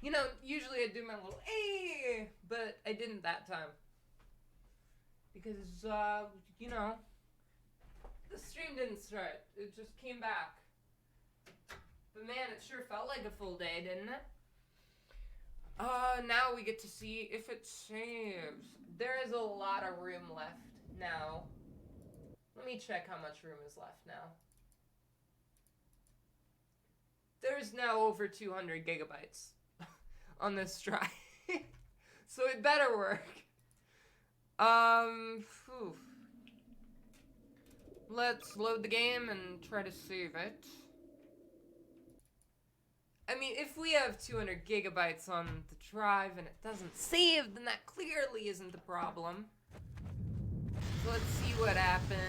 You know, usually I do my little hey, but I didn't that time. Because, you know, the stream didn't start. It just came back. But man, it sure felt like a full day, didn't it? Now we get to see if it saves. There is a lot of room left now. Let me check how much room is left now. There's now over 200 gigabytes on this drive. So it better work. Whew. Let's load the game and try to save it. I mean, if we have 200 gigabytes on the drive and it doesn't save, then that clearly isn't the problem. So let's see what happens.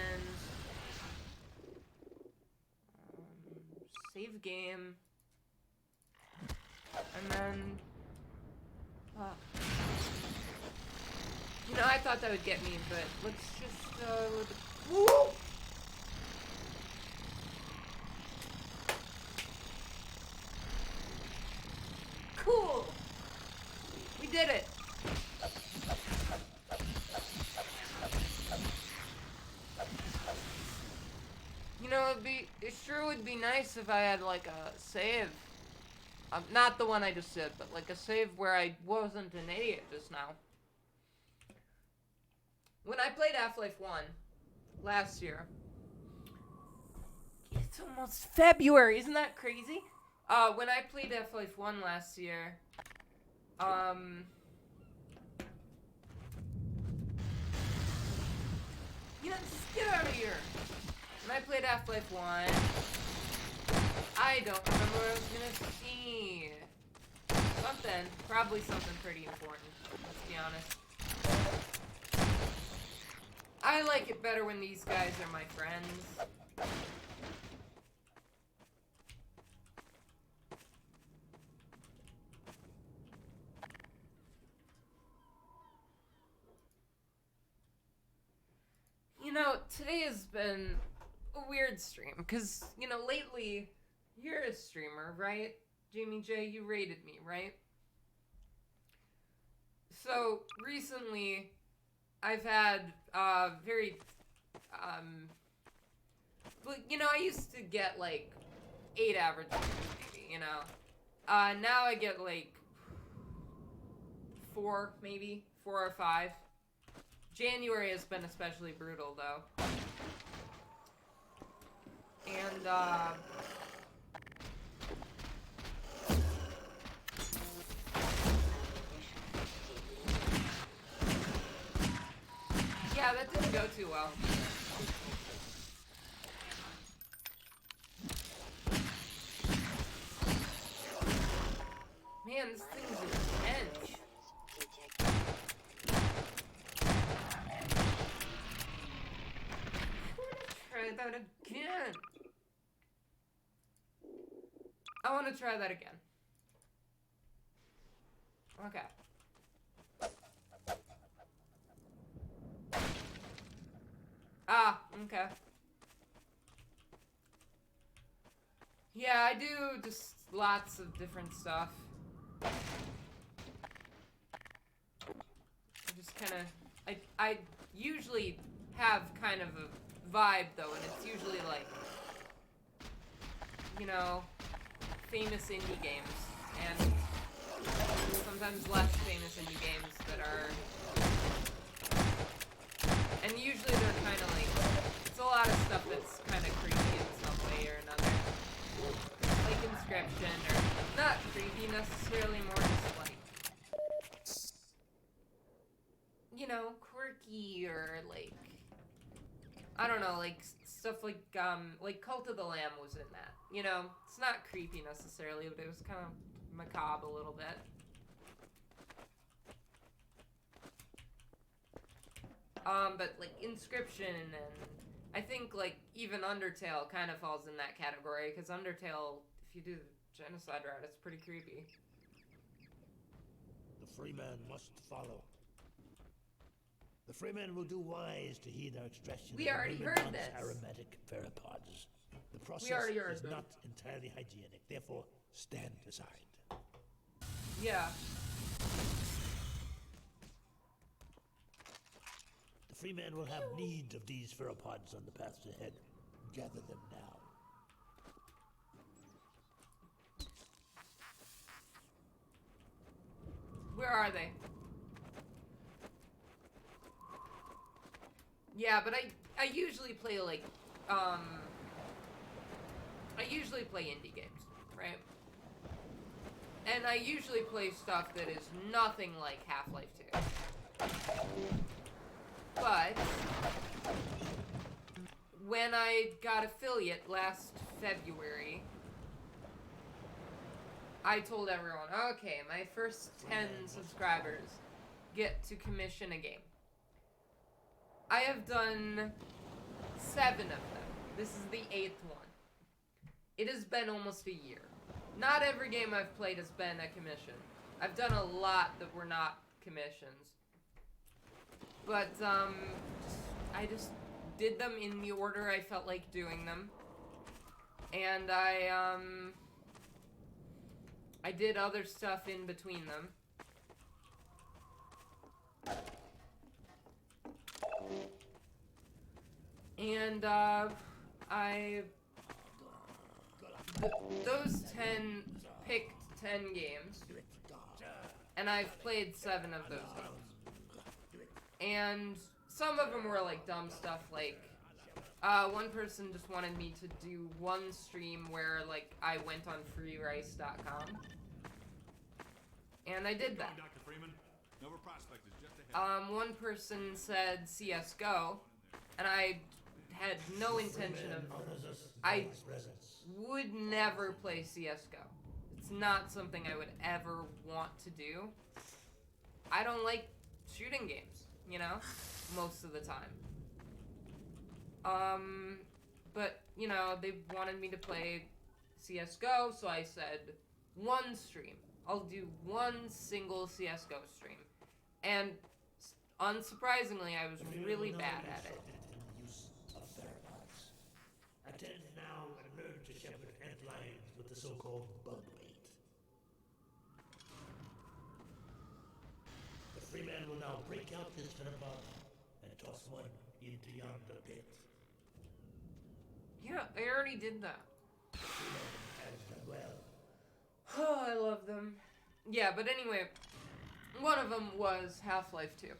Save game. And then... You know, I thought that would get me, but let's just, Woo! Cool! We did it! You know, it sure would be nice if I had, like, a save. Not the one I just did, but, like, a save where I wasn't an idiot just now. When I played Half-Life 1 last year, it's almost February, isn't that crazy? When I played Half-Life 1 last year, you know, just get out of here. When I played Half-Life 1, I don't remember what I was gonna see. Something, probably something pretty important, let's be honest. I like it better when these guys are my friends. You know, today has been a weird stream, because, you know, lately, you're a streamer, right? Jamie J, you rated me, right? So, recently, I've had, very, you know, I used to get, like, 8 average maybe, you know? Now I get, like, 4, maybe? 4 or 5. January has been especially brutal, though. And, yeah, that didn't go too well. Man, this thing's intense. Try that again. I want to try that again. Okay. Ah, okay. Yeah, I do just lots of different stuff. I just kind of... I usually have kind of a vibe, though, and it's usually, like, you know, famous indie games, and sometimes less famous indie games that are... And usually they're kind of like... It's a lot of stuff that's kind of creepy in some way or another. Like Inscription, or... Not creepy necessarily, more just like... You know, quirky, or like... I don't know, like stuff like Cult of the Lamb was in that. You know, it's not creepy necessarily, but it was kind of macabre a little bit. But like Inscription and I think like even Undertale kind of falls in that category, because Undertale, if you do the genocide route, it's pretty creepy. The free man must follow. The free man will do wise to heed our extraction. We already heard this. Aromatic pheropods. The process We already heard is this. not entirely hygienic, therefore stand aside. Yeah. The free man will have need of these pheropods on the paths ahead. Gather them now. Where are they? Yeah, but I usually play like I usually play indie games, right? And I usually play stuff that is nothing like Half-Life 2. But when I got affiliate last February, I told everyone, okay, my first 10 subscribers get to commission a game. I have done 7 of them. This is the 8th one. It has been almost a year. Not every game I've played has been a commission. I've done a lot that were not commissions. But, I just did them in the order I felt like doing them. And I did other stuff in between them. And, those 10 picked 10 games. And I've played 7 of those games. And some of them were like dumb stuff, like, one person just wanted me to do one stream where, like, I went on freerice.com. And I did that. Dr. Freeman? Nova Prospect is just ahead. One person said CSGO, and I had no intention of... I would never play CSGO. It's not something I would ever want to do. I don't like shooting games, you know, most of the time. But, you know, they wanted me to play CSGO, so I said, one stream. I'll do one single CSGO stream. And, unsurprisingly, I was really bad at it. Attend now and learn to shepherd ant lions with the so-called bug bait. The free man will now break out his pheromone and toss one into yonder pit. Yeah, I already did that. The free man has done well. Oh, I love them. Yeah, but anyway, one of them was Half-Life 2.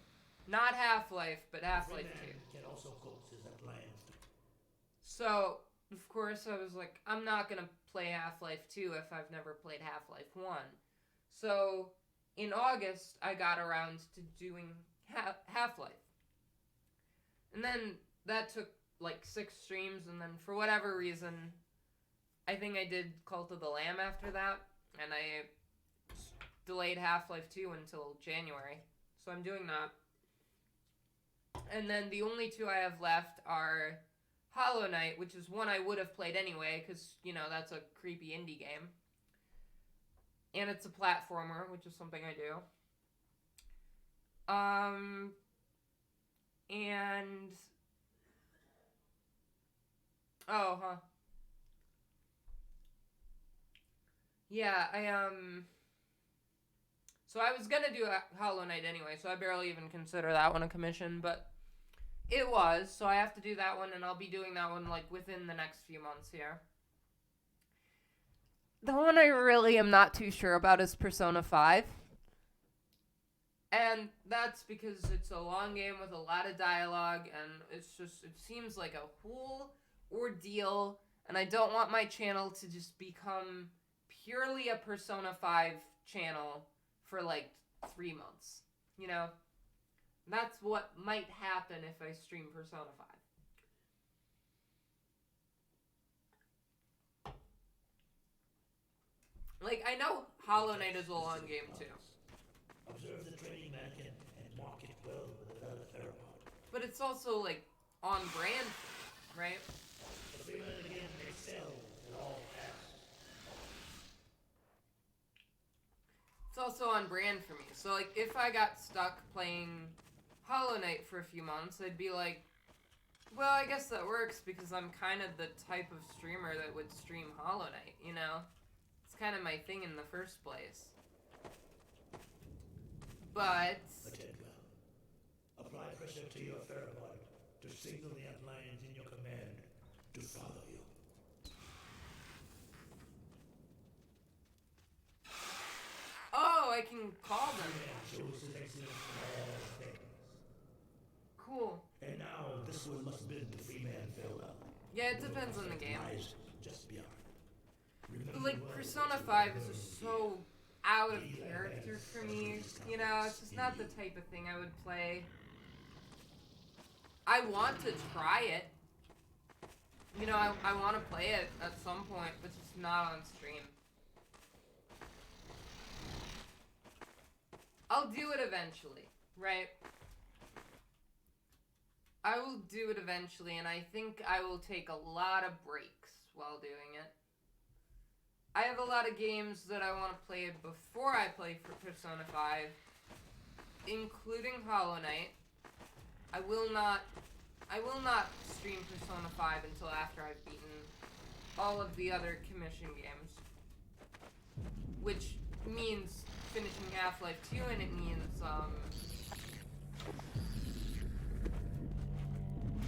Not Half-Life, but Half-Life 2. Can also coax his ant lions. So, of course, I was like, I'm not gonna play Half-Life 2 if I've never played Half-Life 1. So, in August, I got around to doing Half-Life. And then that took like 6 streams, and then for whatever reason, I think I did Cult of the Lamb after that, and I delayed Half-Life 2 until January. So I'm doing that. And then the only 2 I have left are Hollow Knight, which is one I would have played anyway, because, you know, that's a creepy indie game. And it's a platformer, which is something I do. And... Oh, huh. Yeah, So I was gonna do a Hollow Knight anyway, so I barely even consider that one a commission, but it was, so I have to do that one, and I'll be doing that one, like, within the next few months here. The one I really am not too sure about is Persona 5. And that's because it's a long game with a lot of dialogue, and it seems like a whole ordeal, and I don't want my channel to just become purely a Persona 5 channel for like 3 months, you know? That's what might happen if I stream Persona 5. Like, I know Hollow Knight is a long game too. Observe the training mannequin and mark it well with another pheromone. But it's also like on brand, right? The free man again excels in all tasks. It's also on brand for me. So, like, if I got stuck playing Hollow Knight for a few months, I'd be like, well, I guess that works because I'm kind of the type of streamer that would stream Hollow Knight, you know? It's kind of my thing in the first place. But Attend well. Apply pressure to your pheromone to signal the outliers in your command to follow you. oh, I can call them. Shows his excellence in all things. Cool. And now this one must bid the free man farewell. Yeah, it depends on the game. Lies just beyond. Remember Like, well Persona 5 is just so out of character for me. You know, it's just not the type of thing I would play. I want to try it. You know, I want to play it at some point, but just not on stream. I'll do it eventually, right? I will do it eventually, and I think I will take a lot of breaks while doing it. I have a lot of games that I want to play before I play for Persona 5, including Hollow Knight. I will not stream Persona 5 until after I've beaten all of the other commission games, which means finishing Half-Life 2, and it means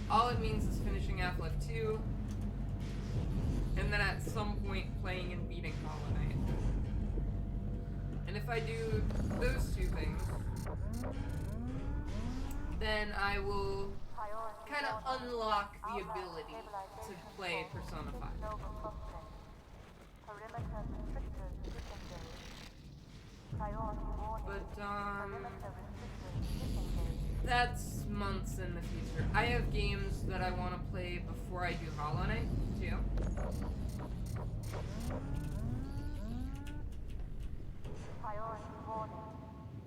all it means is finishing Half-Life 2, and then at some point playing and beating Hollow Knight. And if I do those two things, then I will kind of unlock the ability to play Persona 5. But, that's months in the future. I have games that I want to play before I do Hollow Knight, too. Priority warning.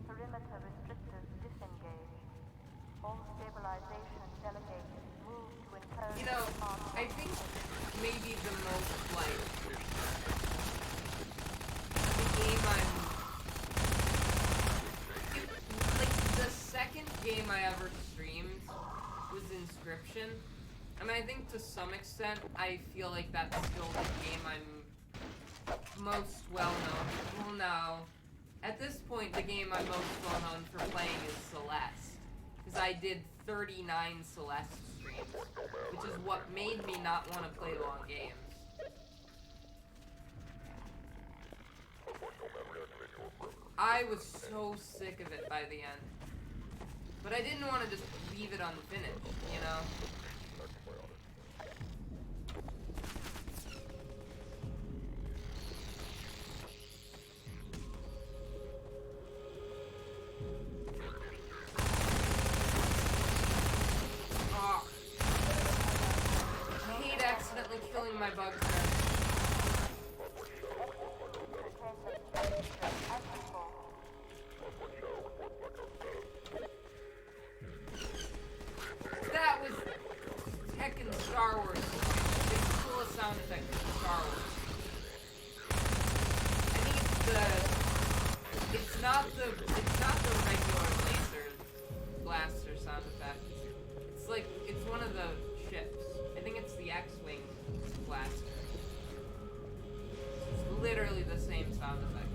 Perimeter restrictors disengage. All stabilization delegated move to impose. You know, I think maybe the most, like, the game the second game I ever streamed was Inscription. And I think to some extent, I feel like that's still the game I'm most well known. Well, no. At this point, the game I'm most well known for playing is Celeste. Because I did 39 Celeste streams, which is what made me not want to play long games. I was so sick of it by the end. But I didn't want to just leave it unfinished, you know? Oh. I hate accidentally killing my bug friends. That was heckin' Star Wars. It's the coolest sound effect in Star Wars. I think it's not the regular laser blaster sound effect. It's one of the ships. I think it's the X-Wing blaster. It's literally the same sound effect.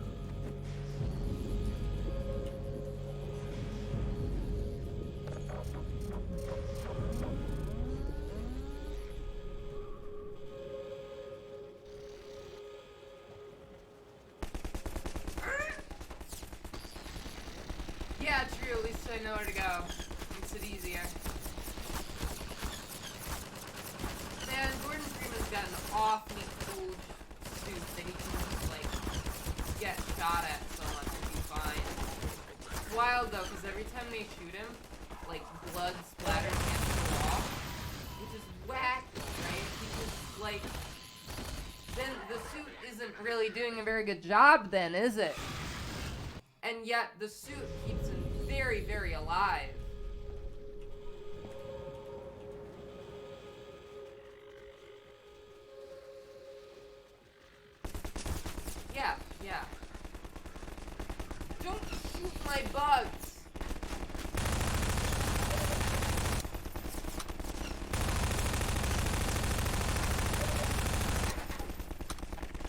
Yeah, true. At least I know where to go. Makes it easier. Man, Gordon Freeman's got an awfully cool suit that he can just, like, get shot at so much and be fine. It's wild, though, because every time they shoot him, like, blood splatters against the wall, which is wacky, right? Because, like, then the suit isn't really doing a very good job then, is it? And yet, the suit keeps him very, very alive. Yeah, yeah. Don't shoot my bugs!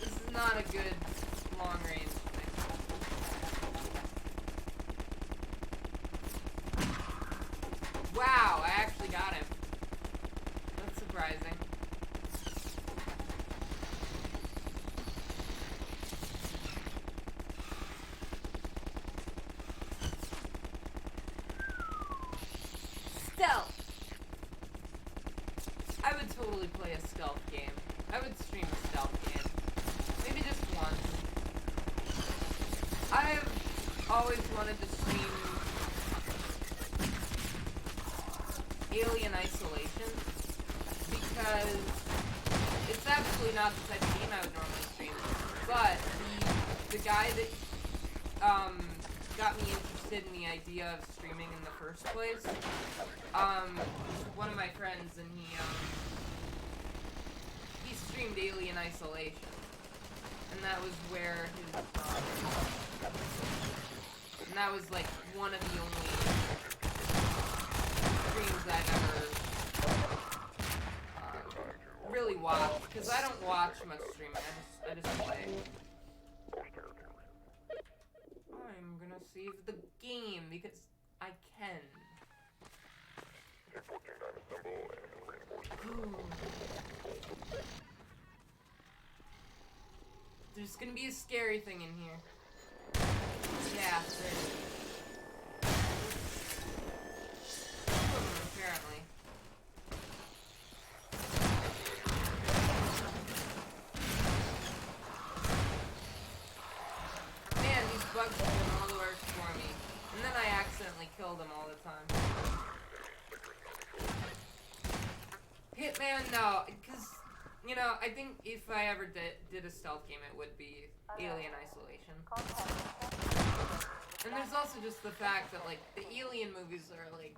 This is not a good long-range thing. I would totally play a stealth game. I would stream a stealth game. Maybe just once. I've always wanted to stream Alien Isolation because it's absolutely not the type of game I would normally stream. But the guy that got me interested in the idea of streaming in the first place, one of my friends, and he streamed Alien Isolation, and that was where his and that was like one of the only streams I've ever really watched, because I don't watch much streaming. I just play. I'm gonna save the game because I can. There's gonna be a scary thing in here. Yeah, there is. Apparently. Man, these bugs are doing all the work for me. And then I accidentally kill them all the time. Hitman, no, because, you know, I think if I ever did a stealth game, it would be Alien Isolation. And there's also just the fact that, like, the Alien movies are, like,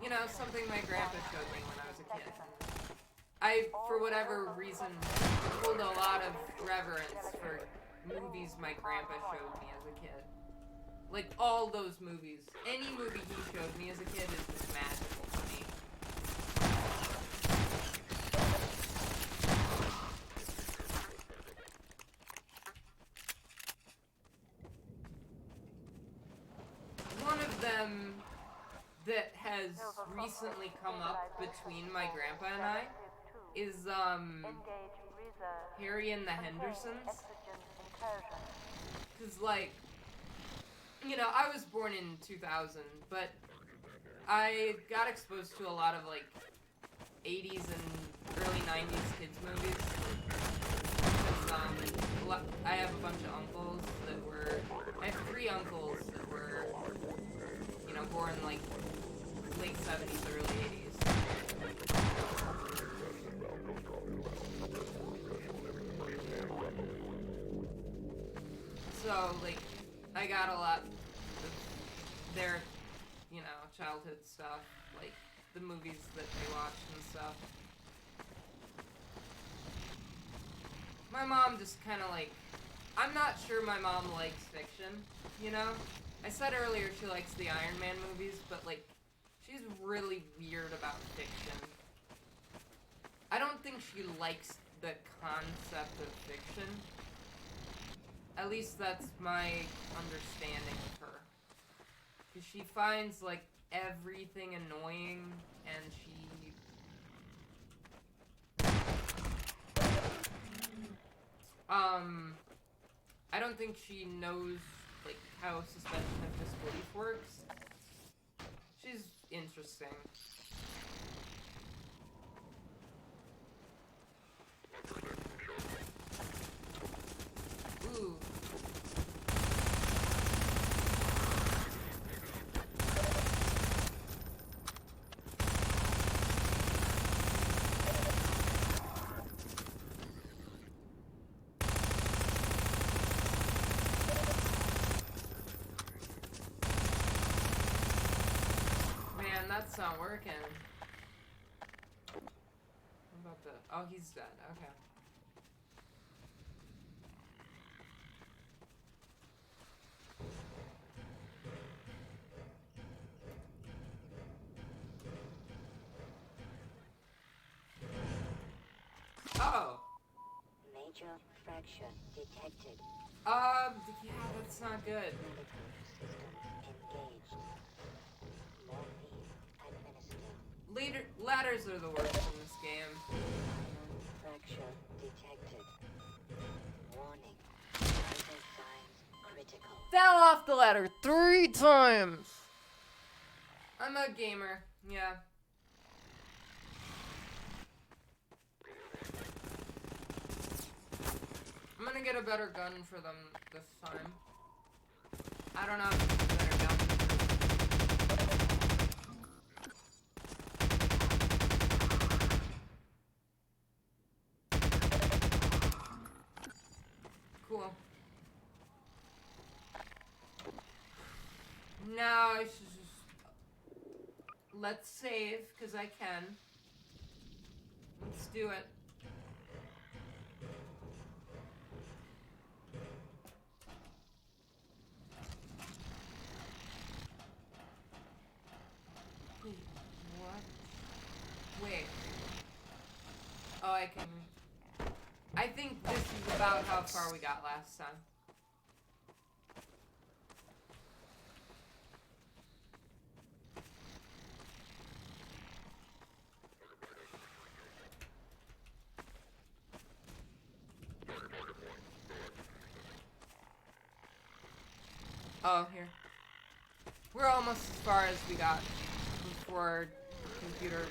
you know, something my grandpa showed me when I was a kid. I, for whatever reason, hold a lot of reverence for movies my grandpa showed me as a kid. Like, all those movies. Any movie he showed me as a kid is just magical to me. One of them that has recently come up between my grandpa and I is, Harry and the Hendersons. Cause, like, you know, I was born in 2000, but I got exposed to a lot of, like, 80s and early 90s kids movies. Cause, I have a bunch of uncles that were, I have 3 uncles that were, you know, born, like, late 70s, early 80s. So, like, I got a lot of their, you know, childhood stuff, like, the movies that they watched and stuff. My mom just kind of, like, I'm not sure my mom likes fiction, you know? I said earlier she likes the Iron Man movies, but, like, she's really weird about fiction. I don't think she likes the concept of fiction. At least that's my understanding of her. Because she finds, like, everything annoying, and I don't think she knows, like, how suspension of disbelief works. She's interesting. Ooh. Man, that's not working. What about the... Oh, he's dead. Okay. Oh. Major fracture detected. Yeah, that's not good. Engaged. Morphine administered. Ladders are the worst in this game. Fracture detected. Warning. Vital signs critical. Fell off the ladder 3 times! I'm a gamer, yeah. gonna get a better gun for them this time. I don't know if it's a better gun. Cool. Now I should just... Let's save, because I can. Let's do it. Wait, what? Wait. Oh, I can... I think this is about how far we got last time. Oh, here. We're almost as far as we got before computer.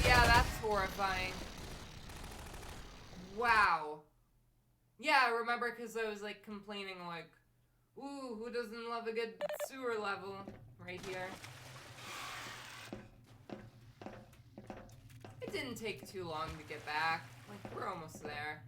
Yeah, that's horrifying. Wow. Yeah, I remember because I was like complaining like, ooh, who doesn't love a good sewer level right here? It didn't take too long to get back. Like, we're almost there.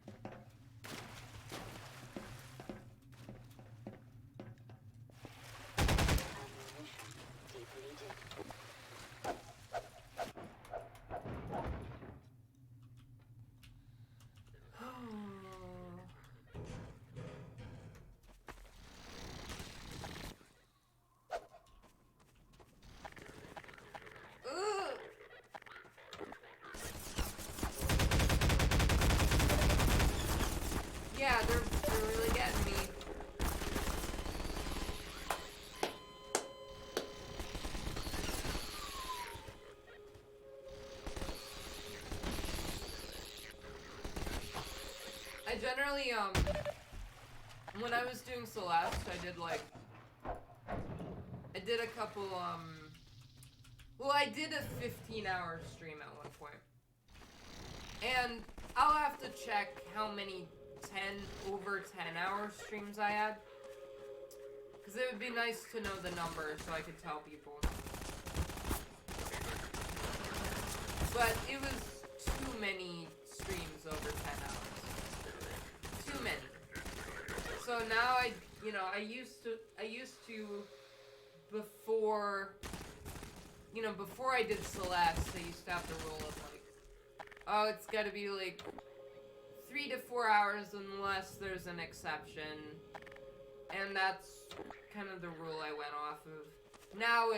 Yeah, they're really getting me. I generally, when I was doing Celeste, I did a couple, well, I did a 15-hour stream at one point. And I'll have to check how many over 10-hour streams I had. Because it would be nice to know the number so I could tell people. But it was too many streams over 10 hours. Too many. So now I used to, before I did Celeste, I used to have the rule of like, oh, it's gotta be like 3 to 4 hours unless there's an exception. And that's kind of the rule I went off of. Now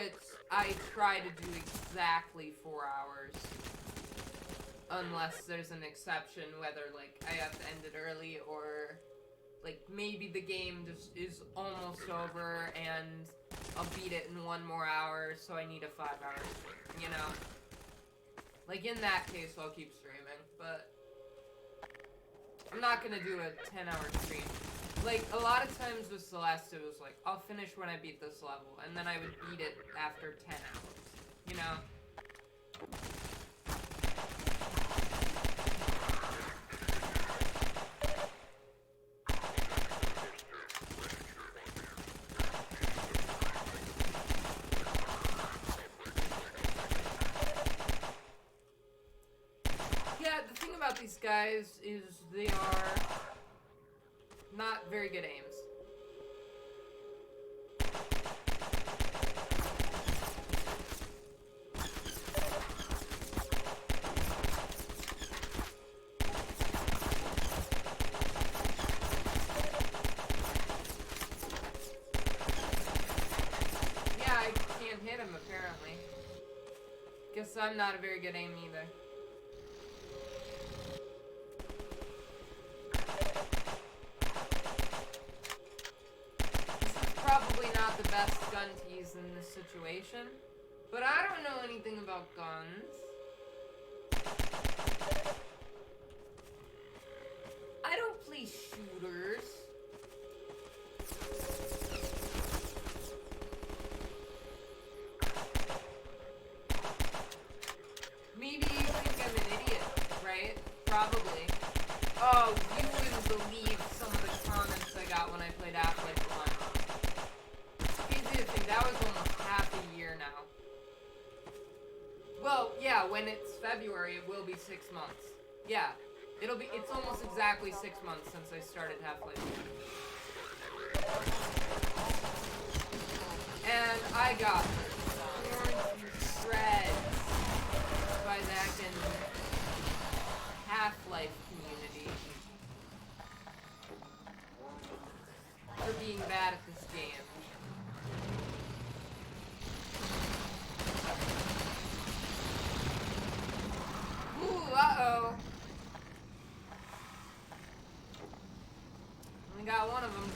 I try to do exactly 4 hours. Unless there's an exception, whether like I have to end it early or like maybe the game just is almost over and I'll beat it in 1 more hour, so I need a 5 hour stream, you know? Like in that case, I'll keep streaming, but I'm not gonna do a 10-hour stream. Like, a lot of times with Celeste, it was like, I'll finish when I beat this level, and then I would beat it after 10 hours, you know? Yeah, the thing about these guys is they are not very good aims. Yeah, I can't hit him apparently. Guess I'm not a very good aim either. Probably not the best gun to use in this situation, but I don't know anything about guns. I don't play shooters. Maybe you think I'm an idiot, right? Probably. Oh, believe some of the comments I got when I played Half-Life 1. Easy to think, that was almost half a year now. Well, yeah, when it's February, it will be 6 months. Yeah, it's almost exactly 6 months since I started Half-Life 2. And I got torn to shreds by the heckin' Half-Life community for being bad at this game. Ooh, uh-oh. Only got one of them.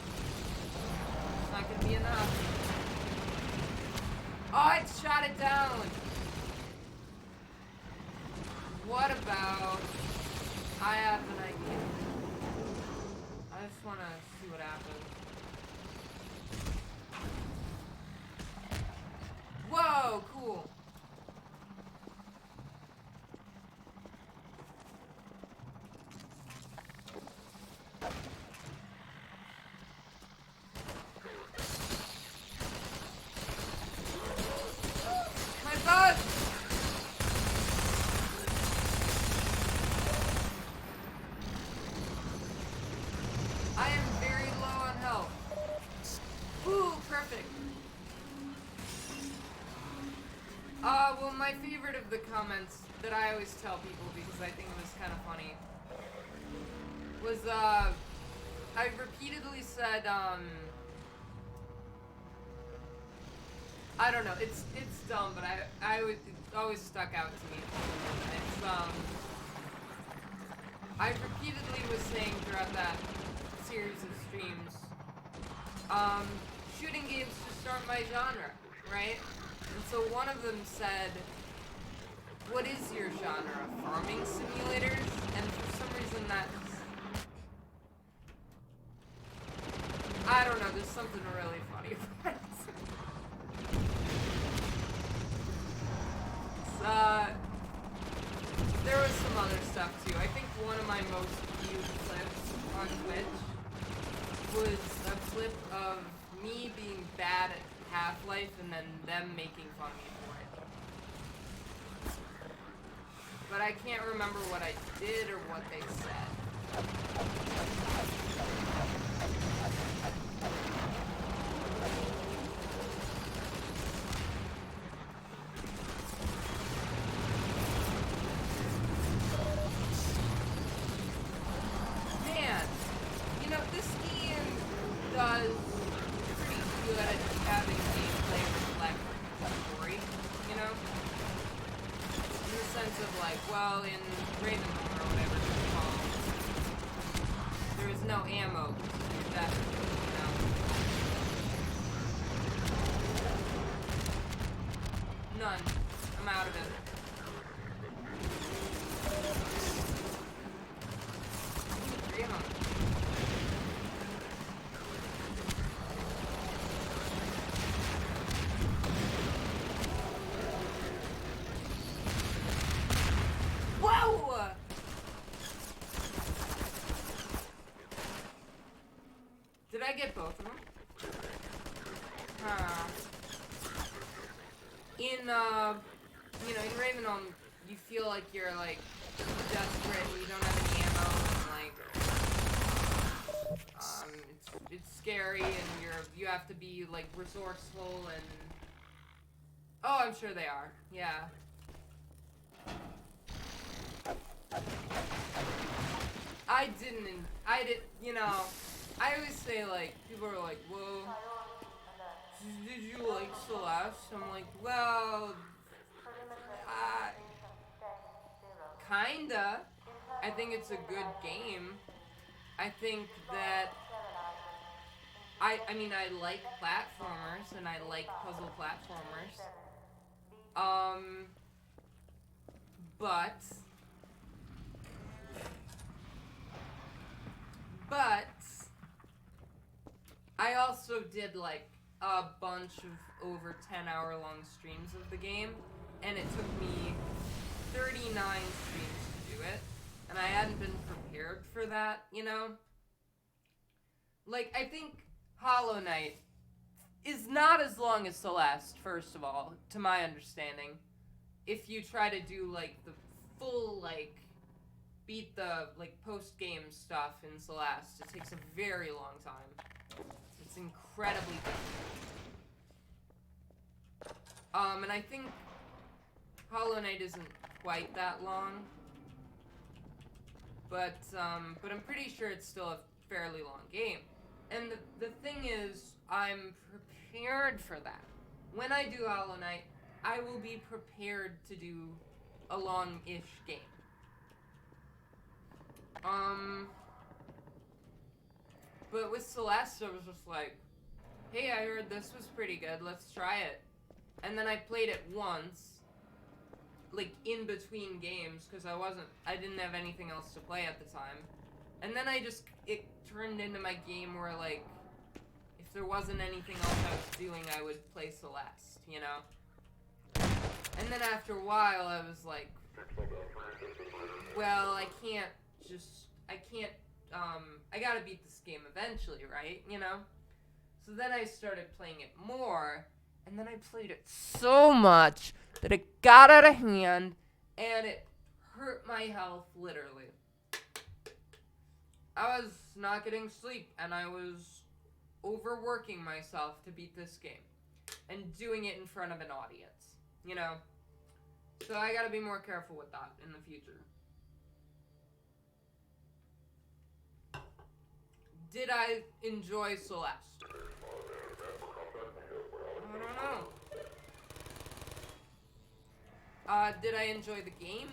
It's not gonna be enough. Oh, it shot it down. What about... I have an idea. I just want to see what happens. Whoa, cool. My bug! I am very low on health. Ooh, perfect. Well, my favorite of the comments that I always tell people because I think it was kind of funny was, I repeatedly said, I don't know, it's dumb, but it always stuck out to me. It's, I repeatedly was saying throughout that series of streams, shooting games just aren't my genre, right? And so one of them said, what is your genre? Farming simulators? And for some reason that's... I don't know, there's something really funny about it. There was some other stuff too. I think one of my most viewed clips on Twitch was a clip of me being bad at Half-Life and then them making fun of me for it. But I can't remember what I did or what they said. Man, you know, this game does pretty good at having gameplay reflect the story, you know? In the sense of like, well, in Ravenholm or whatever it's called, there is no ammo, that's, you know? None. I'm out of it. Three of them. Whoa! Did I get both of them? Huh. In, you know, in Ravenholm, you feel like you're, like, desperate and you don't have any ammo and, like, it's scary and you have to be, like, resourceful and... Oh, I'm sure they are. Yeah. You know, I always say, like, people are like, well, did you like Celeste? I'm like, well, kinda. I think it's a good game. I think that, I mean, I like platformers, and I like puzzle platformers. But, I also did, like, a bunch of over 10-hour-long streams of the game, and it took me 39 streams to do it, and I hadn't been prepared for that, you know? like, I think Hollow Knight is not as long as Celeste, first of all, to my understanding. If you try to do, like, the full, like, beat the, like, post-game stuff in Celeste, it takes a very long time. It's incredibly difficult. And I think Hollow Knight isn't quite that long. But I'm pretty sure it's still a fairly long game. And the thing is, I'm prepared for that. When I do Hollow Knight, I will be prepared to do a long-ish game. But with Celeste, I was just like, hey, I heard this was pretty good, let's try it. And then I played it once, like, in between games, because I didn't have anything else to play at the time. And then it turned into my game where, like, if there wasn't anything else I was doing, I would play Celeste, you know? And then after a while, I was like, well, I gotta beat this game eventually, right? You know? So then I started playing it more, and then I played it so much that it got out of hand, and it hurt my health, literally. I was not getting sleep, and I was overworking myself to beat this game, and doing it in front of an audience, you know? So I gotta be more careful with that in the future. Did I enjoy Celeste? I don't know. Did I enjoy the game?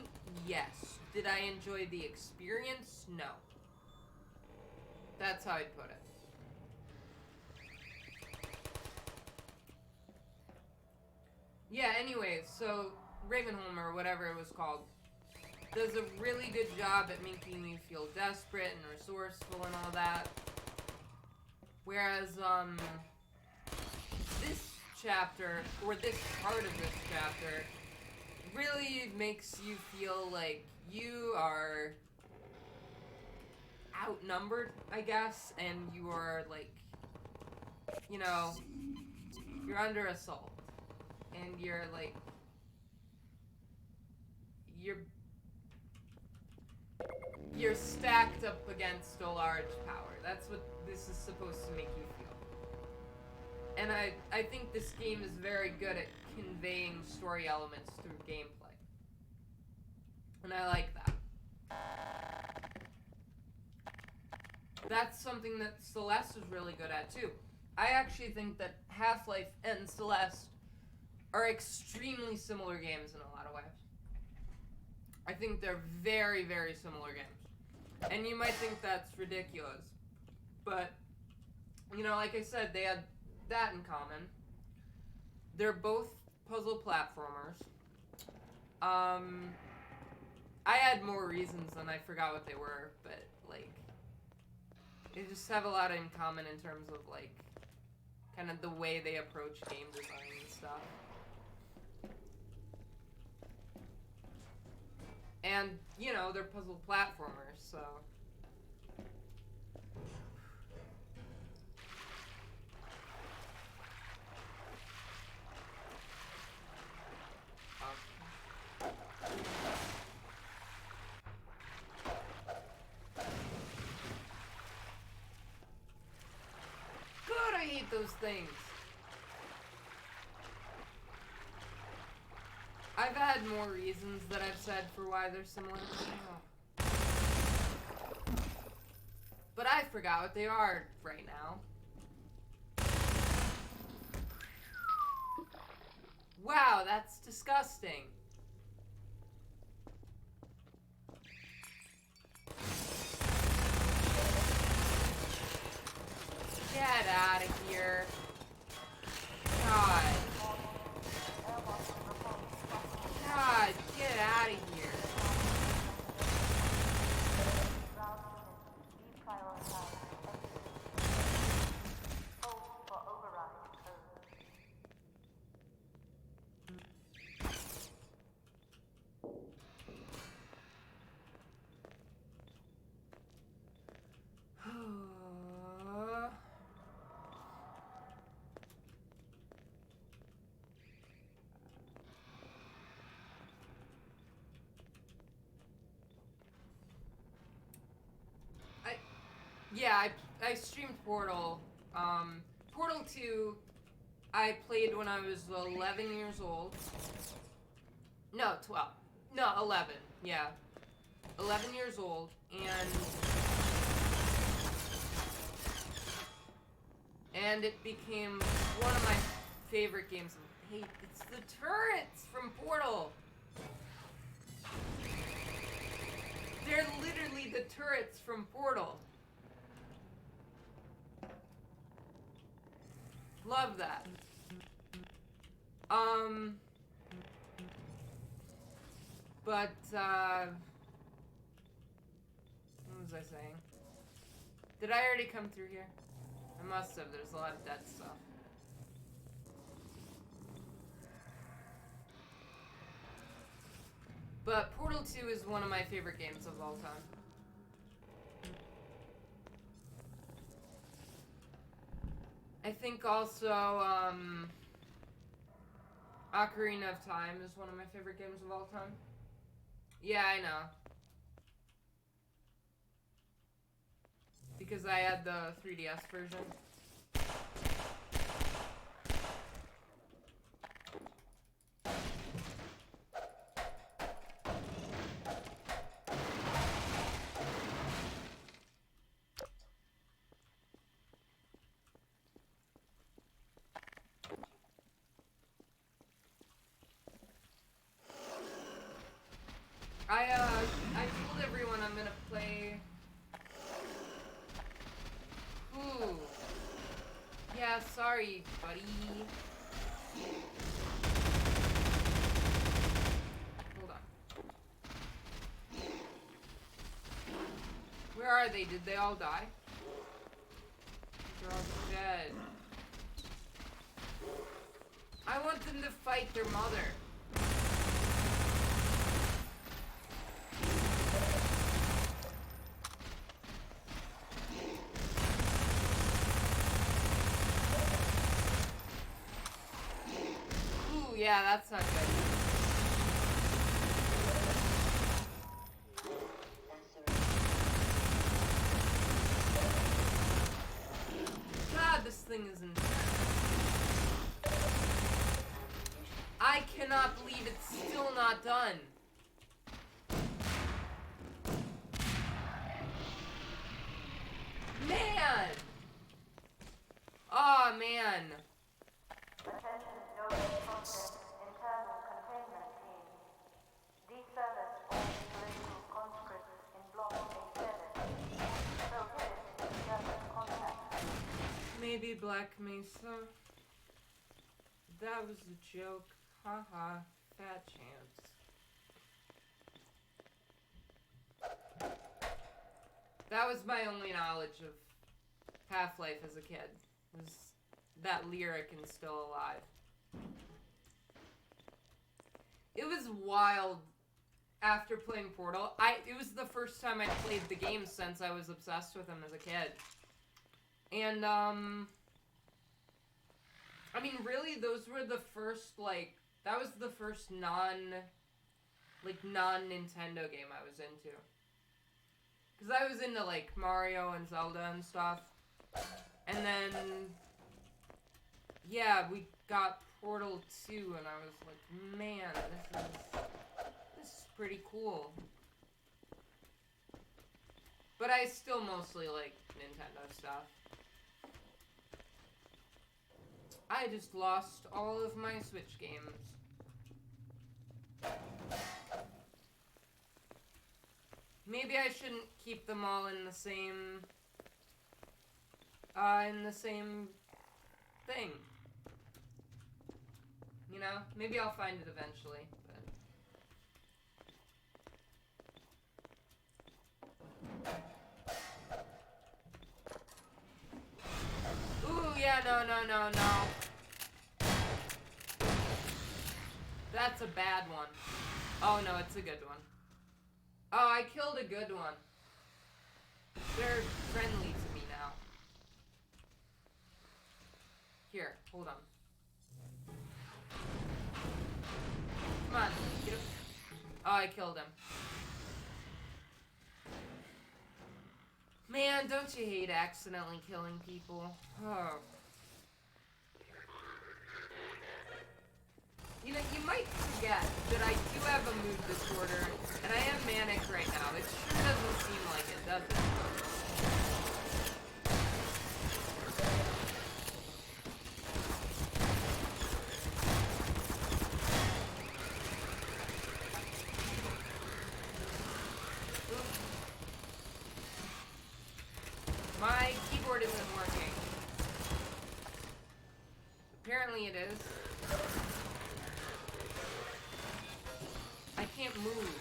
Yes. Did I enjoy the experience? No. That's how I'd put it. Yeah, anyways, so Ravenholm, or whatever it was called, does a really good job at making you feel desperate and resourceful and all that. Whereas, this chapter, or this part of this chapter, really makes you feel like you are outnumbered, I guess, and you are, like, you know, you're under assault. And you're, like, you're stacked up against a large power. That's what this is supposed to make you feel. And I think this game is very good at conveying story elements through gameplay. And I like that. That's something that Celeste is really good at, too. I actually think that Half-Life and Celeste are extremely similar games in a lot of ways. I think they're very, very similar games. And you might think that's ridiculous. But, you know, like I said, they had that in common. They're both puzzle platformers. I had more reasons and I forgot what they were, but, like, they just have a lot in common in terms of, like, kind of the way they approach game design and stuff. And, you know, they're puzzle platformers, so... God, I hate those things! I've had more reasons that I've said for why they're similar. But I forgot what they are right now. Wow, that's disgusting. Get out of here. God. God, get out of here. Yeah, I streamed Portal. Portal 2, I played when I was 11 years old. No, 12. No, 11. Yeah. 11 years old, and it became one of my favorite games. Hey, it's the turrets from Portal. They're literally the turrets from Portal. Love that. But, what was I saying? Did I already come through here? I must have. There's a lot of dead stuff. But Portal 2 is one of my favorite games of all time. I think also, Ocarina of Time is one of my favorite games of all time. Yeah, I know. Because I had the 3DS version. I told everyone I'm gonna play. Ooh. Yeah, sorry, buddy. Hold on. Where are they? Did they all die? They're all dead. I want them to fight their mother. Yeah, that's not good. God, this thing is intense. I cannot believe it's still not done. Man! Oh, man. Attention Node Content Internal Containment Team. Deserters all political conscripts in Block A7. Prohibit server contact. Maybe Black Mesa. That was a joke. Haha. Fat chance. That was my only knowledge of Half-Life as a kid. Was that lyric and Still Alive. It was wild after playing Portal. It was the first time I played the game since I was obsessed with him as a kid. And, I mean, really, those were the first, that was the first non-Nintendo game I was into. Because I was into, Mario and Zelda and stuff. And then, yeah, we got Portal 2, and I was like, man, this is pretty cool. But I still mostly like Nintendo stuff. I just lost all of my Switch games. Maybe I shouldn't keep them all in the same thing. You know? Maybe I'll find it eventually, but... Ooh, yeah, no. That's a bad one. Oh, no, it's a good one. Oh, I killed a good one. They're friendly to me now. Here, hold on. Come on, get up. Oh, I killed him. Man, don't you hate accidentally killing people? Oh. You know, you might forget that I do have a mood disorder, and I am manic right now. It sure doesn't seem like it, does it? My keyboard isn't working. Apparently it is. I can't move.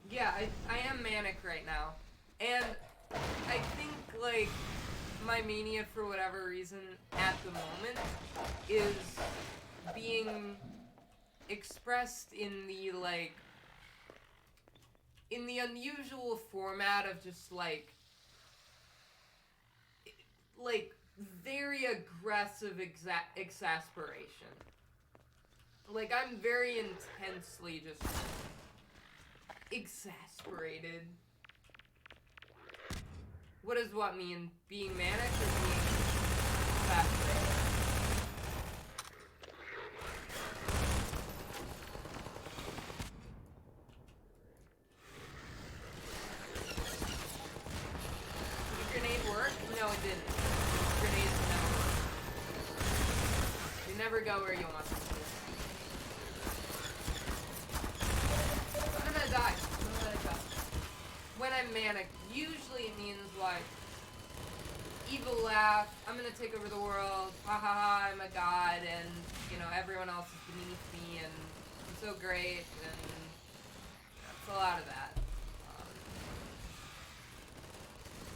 Yeah, I am manic right now. And I think, like, my mania, for whatever reason, at the moment, is being expressed in the, like, in the unusual format of just, like, very aggressive exasperation. Like, I'm very intensely just exasperated. What does what mean? Being manic or being exasperated? Did the grenade work? No, it didn't. Grenades never work. They never go where you want them to. I'm gonna die. I'm gonna let it go. When I'm manic, usually it means like evil laugh, I'm gonna take over the world, ha ha ha, I'm a god, and you know, everyone else is beneath me, and I'm so great, and that's a lot of that.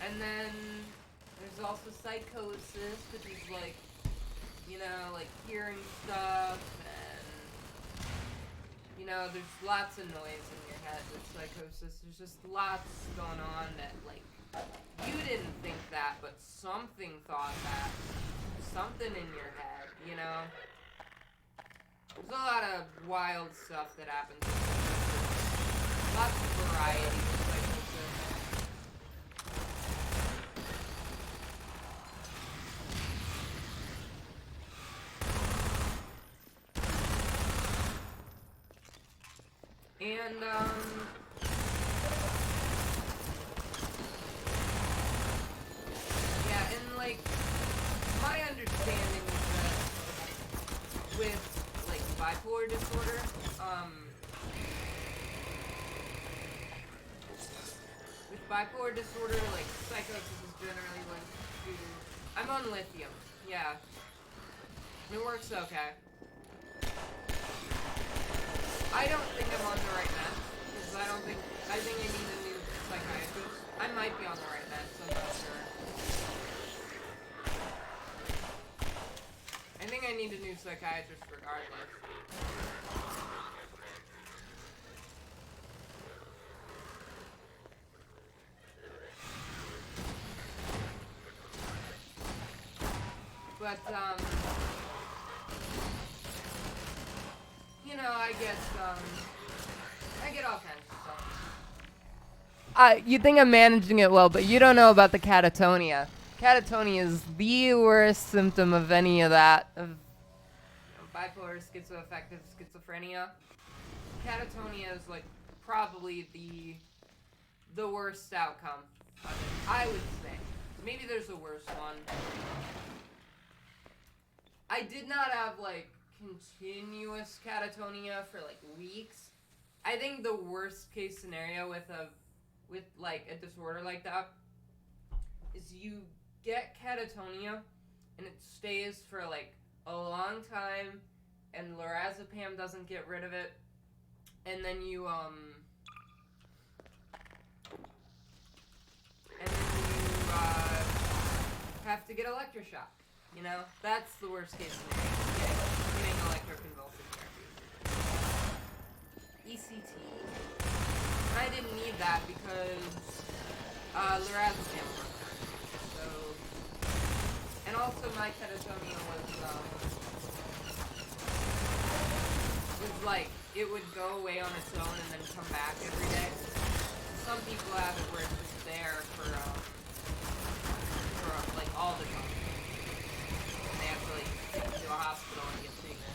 And then there's also psychosis, which is like, you know, like hearing stuff, and you know, there's lots of noise in your head with psychosis. There's just lots going on that, like, you didn't think that, but something thought that. Something in your head, you know? There's a lot of wild stuff that happens. Lots of variety with psychosis. And, yeah, and, like, my understanding is that with, like, bipolar disorder, like, psychosis is generally linked to... I'm on lithium, yeah. It works okay. I don't think I'm on the right meds, because I think I need a new psychiatrist. I might be on the right meds, I'm not sure. I think I need a new psychiatrist regardless. But, you know, I get all kinds of stuff. You think I'm managing it well, but you don't know about the catatonia. Catatonia is the worst symptom of any of that, of bipolar, schizoaffective schizophrenia. Catatonia is, like, probably the worst outcome of it, I would say. Maybe there's a worse one. I did not have, like, continuous catatonia for, like, weeks. I think the worst case scenario with like a disorder like that is you get catatonia and it stays for, like, a long time, and lorazepam doesn't get rid of it, and then you have to get electroshock. You know, that's the worst case scenario. Getting electroconvulsive therapy. ECT. I didn't need that because lorazepam worked. So, and also my my catatonia was like, it would go away on its own and then come back every day. Some people have it where it's just there for like all the time. And they have to like take it to a hospital and get treatment.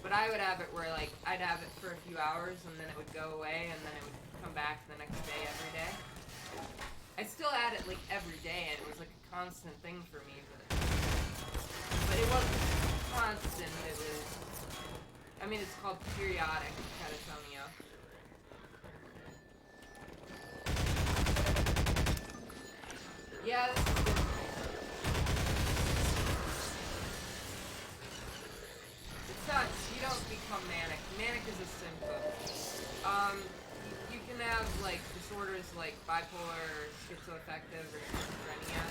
But I would have it where like, I'd have it for a few hours and then it would go away and then it would come back the next day every day. I still had it like every day and it was like a constant thing for me, but it wasn't constant, it was, I mean, it's called periodic catatonia. Yeah, this is good. It's not, you don't become manic. Manic is a symptom. You can have, like, disorders like bipolar or schizoaffective or schizophrenia.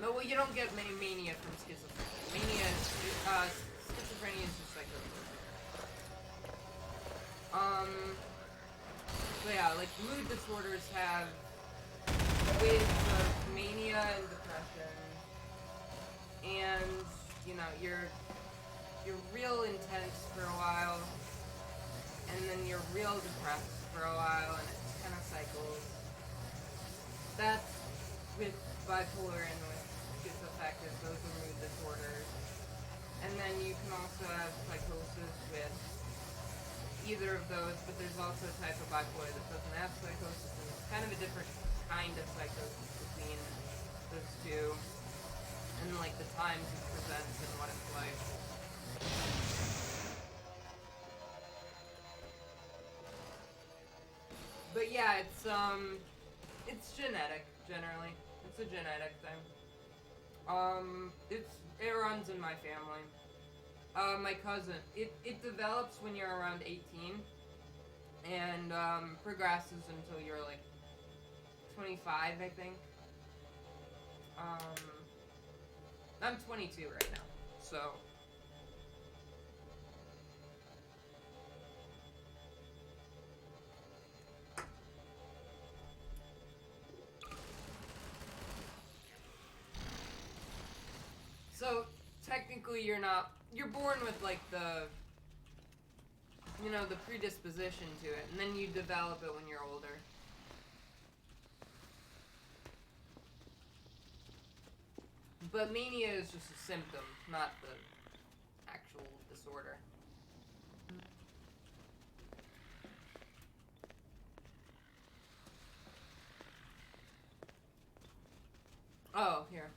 No, well, you don't get mania from schizophrenia. Schizophrenia is just psychosis. So yeah, like, mood disorders have waves of mania and depression. And, you know, you're real intense for a while, and then you're real depressed for a while, and it kind of cycles. That's with bipolar and with schizoaffective, those are mood disorders. And then you can also have psychosis with either of those, but there's also a type of bipolar that doesn't have psychosis, and it's kind of a different kind of psychosis between those two, and like the times it presents and what it's like. But yeah, it's genetic, generally. It's a genetic thing. It runs in my family. My cousin, it develops when you're around 18, and, progresses until you're, like, 25, I think. I'm 22 right now, so... So, technically you're born with like the predisposition to it, and then you develop it when you're older. But mania is just a symptom, not the actual disorder. Oh, here.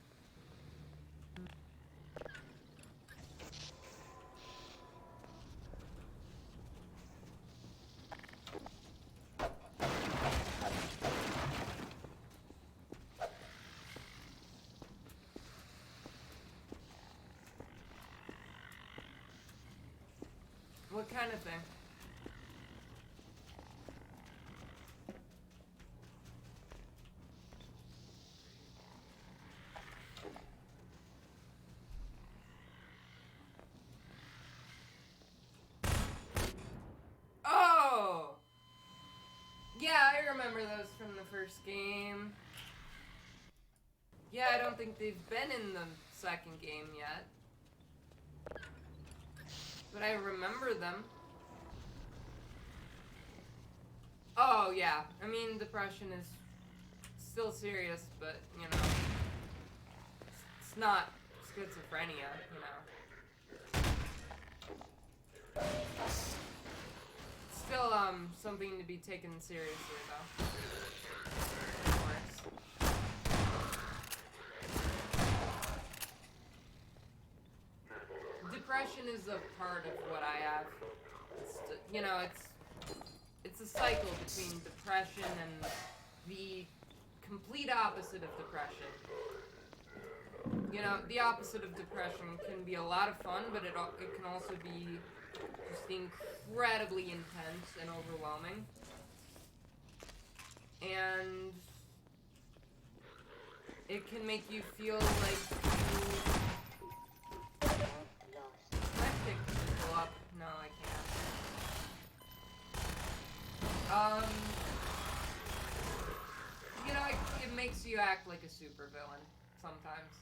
What kind of thing? Oh! Yeah, I remember those from the first game. Yeah, I don't think they've been in the second game yet. But I remember them. Oh, yeah. I mean, depression is still serious, but, you know, it's not schizophrenia, you know. It's still, something to be taken seriously, though. Of course. Depression is a part of what I have. It's a cycle between depression and the complete opposite of depression. You know, the opposite of depression can be a lot of fun, but it can also be just incredibly intense and overwhelming. And it can make you feel like Can I pick people up? No, I can't. You know, it makes you act like a supervillain sometimes.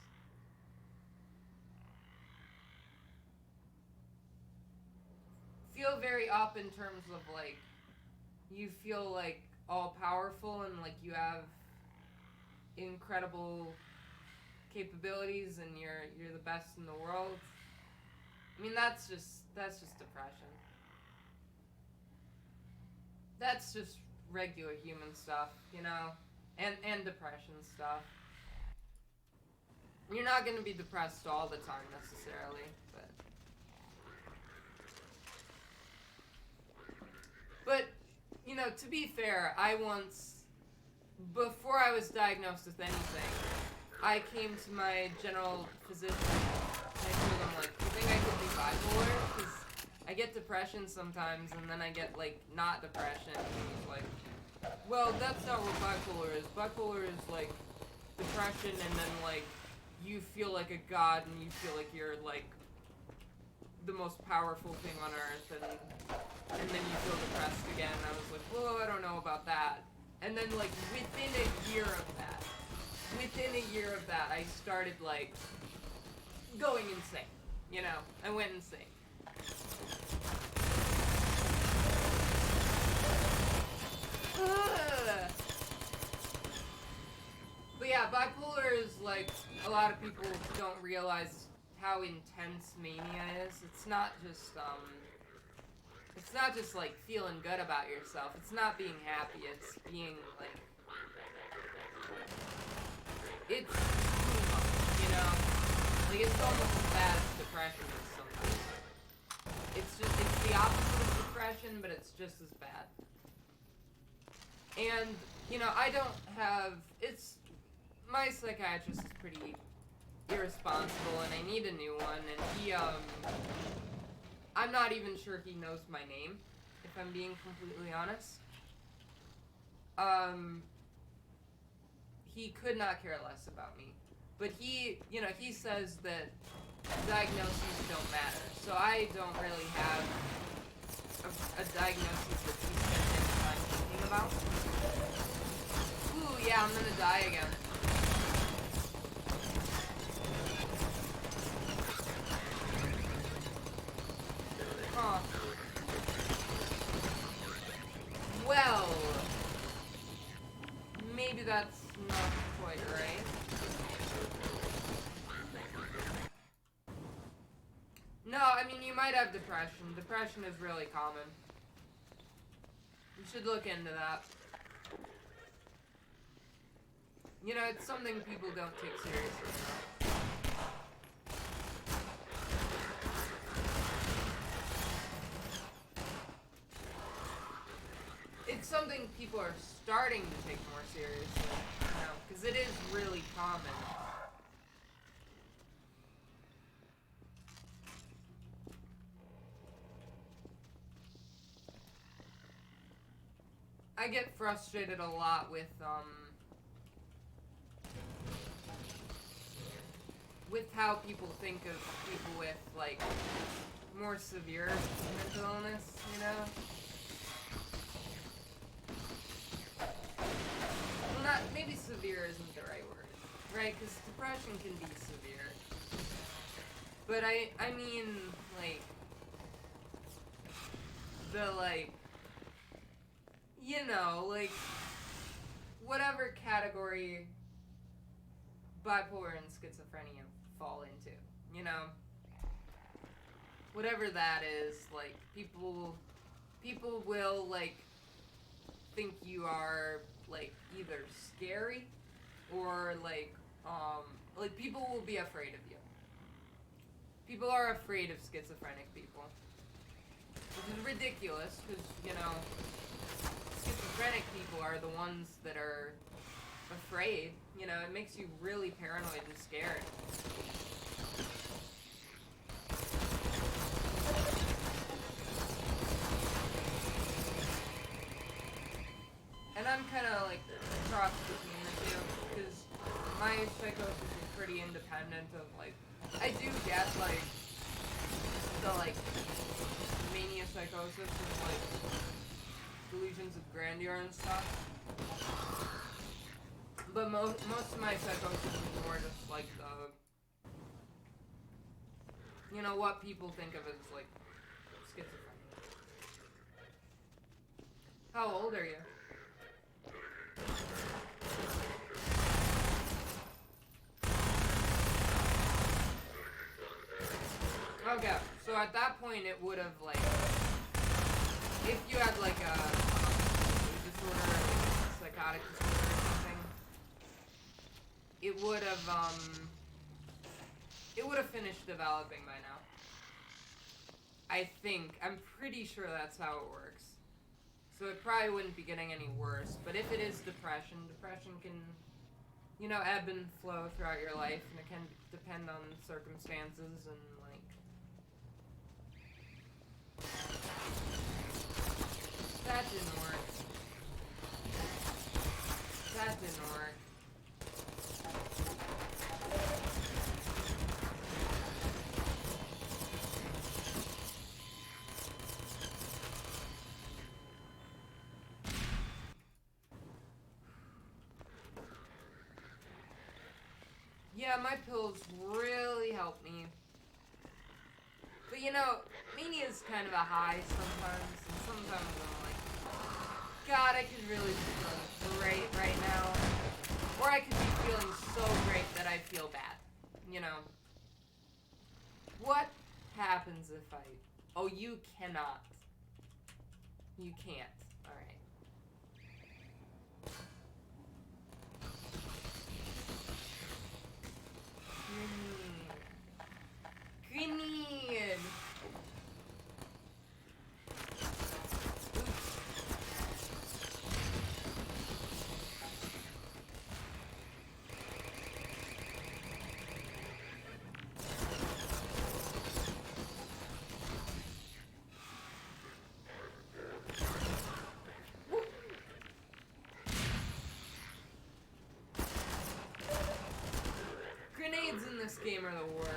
feel very up in terms of, like, you feel, like, all-powerful and, like, you have incredible capabilities and you're the best in the world. I mean, that's just depression. That's just regular human stuff, you know? And depression stuff. You're not gonna be depressed all the time, necessarily, but, you know, to be fair, I once, before I was diagnosed with anything, I came to my general physician, and I told him, like, you think I could be bipolar? Because I get depression sometimes, and then I get, like, not depression, and he was like, well, that's not what bipolar is. Bipolar is, like, depression, and then, like, you feel like a god, and you feel like you're, like, the most powerful thing on earth, and then you feel depressed again. And I was like, well, I don't know about that. And then, like, within a year of that, I started, like, going insane, you know? I went insane. But yeah, bipolar is, like, a lot of people don't realize how intense mania is. It's not just like feeling good about yourself. It's not being happy. It's being like, it's too much, you know? Like, it's almost as bad as depression is sometimes. It's the opposite of depression, but it's just as bad. And, you know, my psychiatrist is pretty irresponsible, and I need a new one, and I'm not even sure he knows my name, if I'm being completely honest. He could not care less about me. But he says that diagnoses don't matter, so I don't really have a diagnosis that he spent any time thinking about. Ooh, yeah, I'm gonna die again. Huh. Well, maybe that's not quite right. No, I mean, you might have depression. Depression is really common. You should look into that. You know, it's something people don't take seriously. It's something people are starting to take more seriously, you know, because it is really common. I get frustrated a lot with how people think of people with, like, more severe mental illness, you know? Well, maybe severe isn't the right word, right? Because depression can be severe. But I mean, like, you know, like, whatever category bipolar and schizophrenia fall into, you know? Whatever that is, like, people will, like, think you are, like, either scary or, like, people will be afraid of you. People are afraid of schizophrenic people. Which is ridiculous, because, you know, schizophrenic people are the ones that are afraid. You know, it makes you really paranoid and scared. And I'm kind of like cross between the two, because my psychosis is pretty independent of, like, I do get, like, the, like, mania psychosis and, like, delusions of grandeur and stuff. But most of my psychosis is more just, like, you know, what people think of as, like, schizophrenia. How old are you? Okay, so at that point it would have, like, if you had, like, a mood disorder, like, psychotic disorder or something, it would have finished developing by now. I think. I'm pretty sure that's how it works. So it probably wouldn't be getting any worse. But if it is depression, depression can, you know, ebb and flow throughout your life, and it can depend on circumstances and, like... That didn't work. That didn't work. Yeah, my pills really help me. But you know, mania is kind of a high sometimes, and sometimes I'm like, God, I could really be feeling great right now. Or I could be feeling so great that I feel bad. You know? What happens if I... Oh, you cannot. You can't. Alright. Grenade! Grenades in this game are the worst.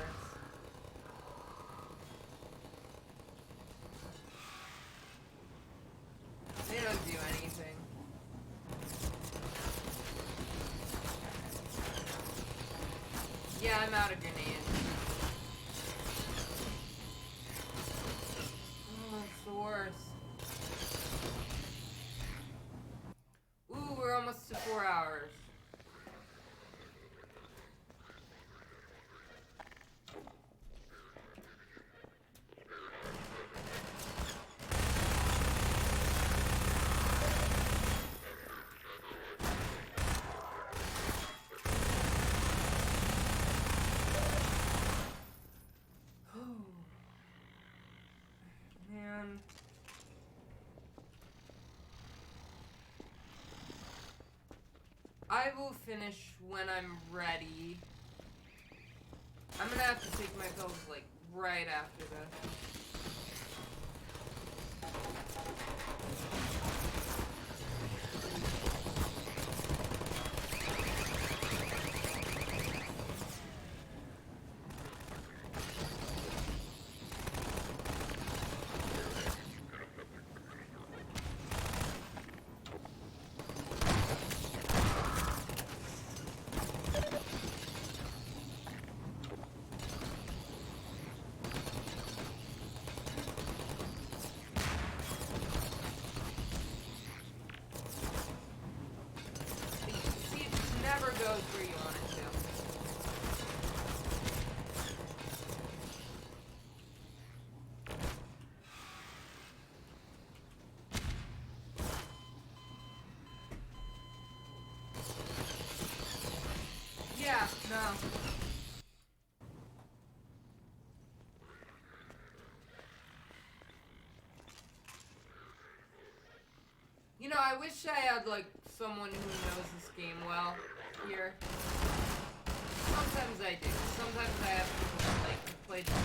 They don't do anything. Yeah, I'm out of grenades. Oh, it's the worst. Ooh, we're almost to 4 hours. Man. I will finish when I'm ready. I'm gonna have to take my pills, like, right after this. See, it just never goes where you want it to. Yeah, no. You know, I wish I had, like, someone who knows this game well here. Sometimes I do. Sometimes I have people that, like, play the same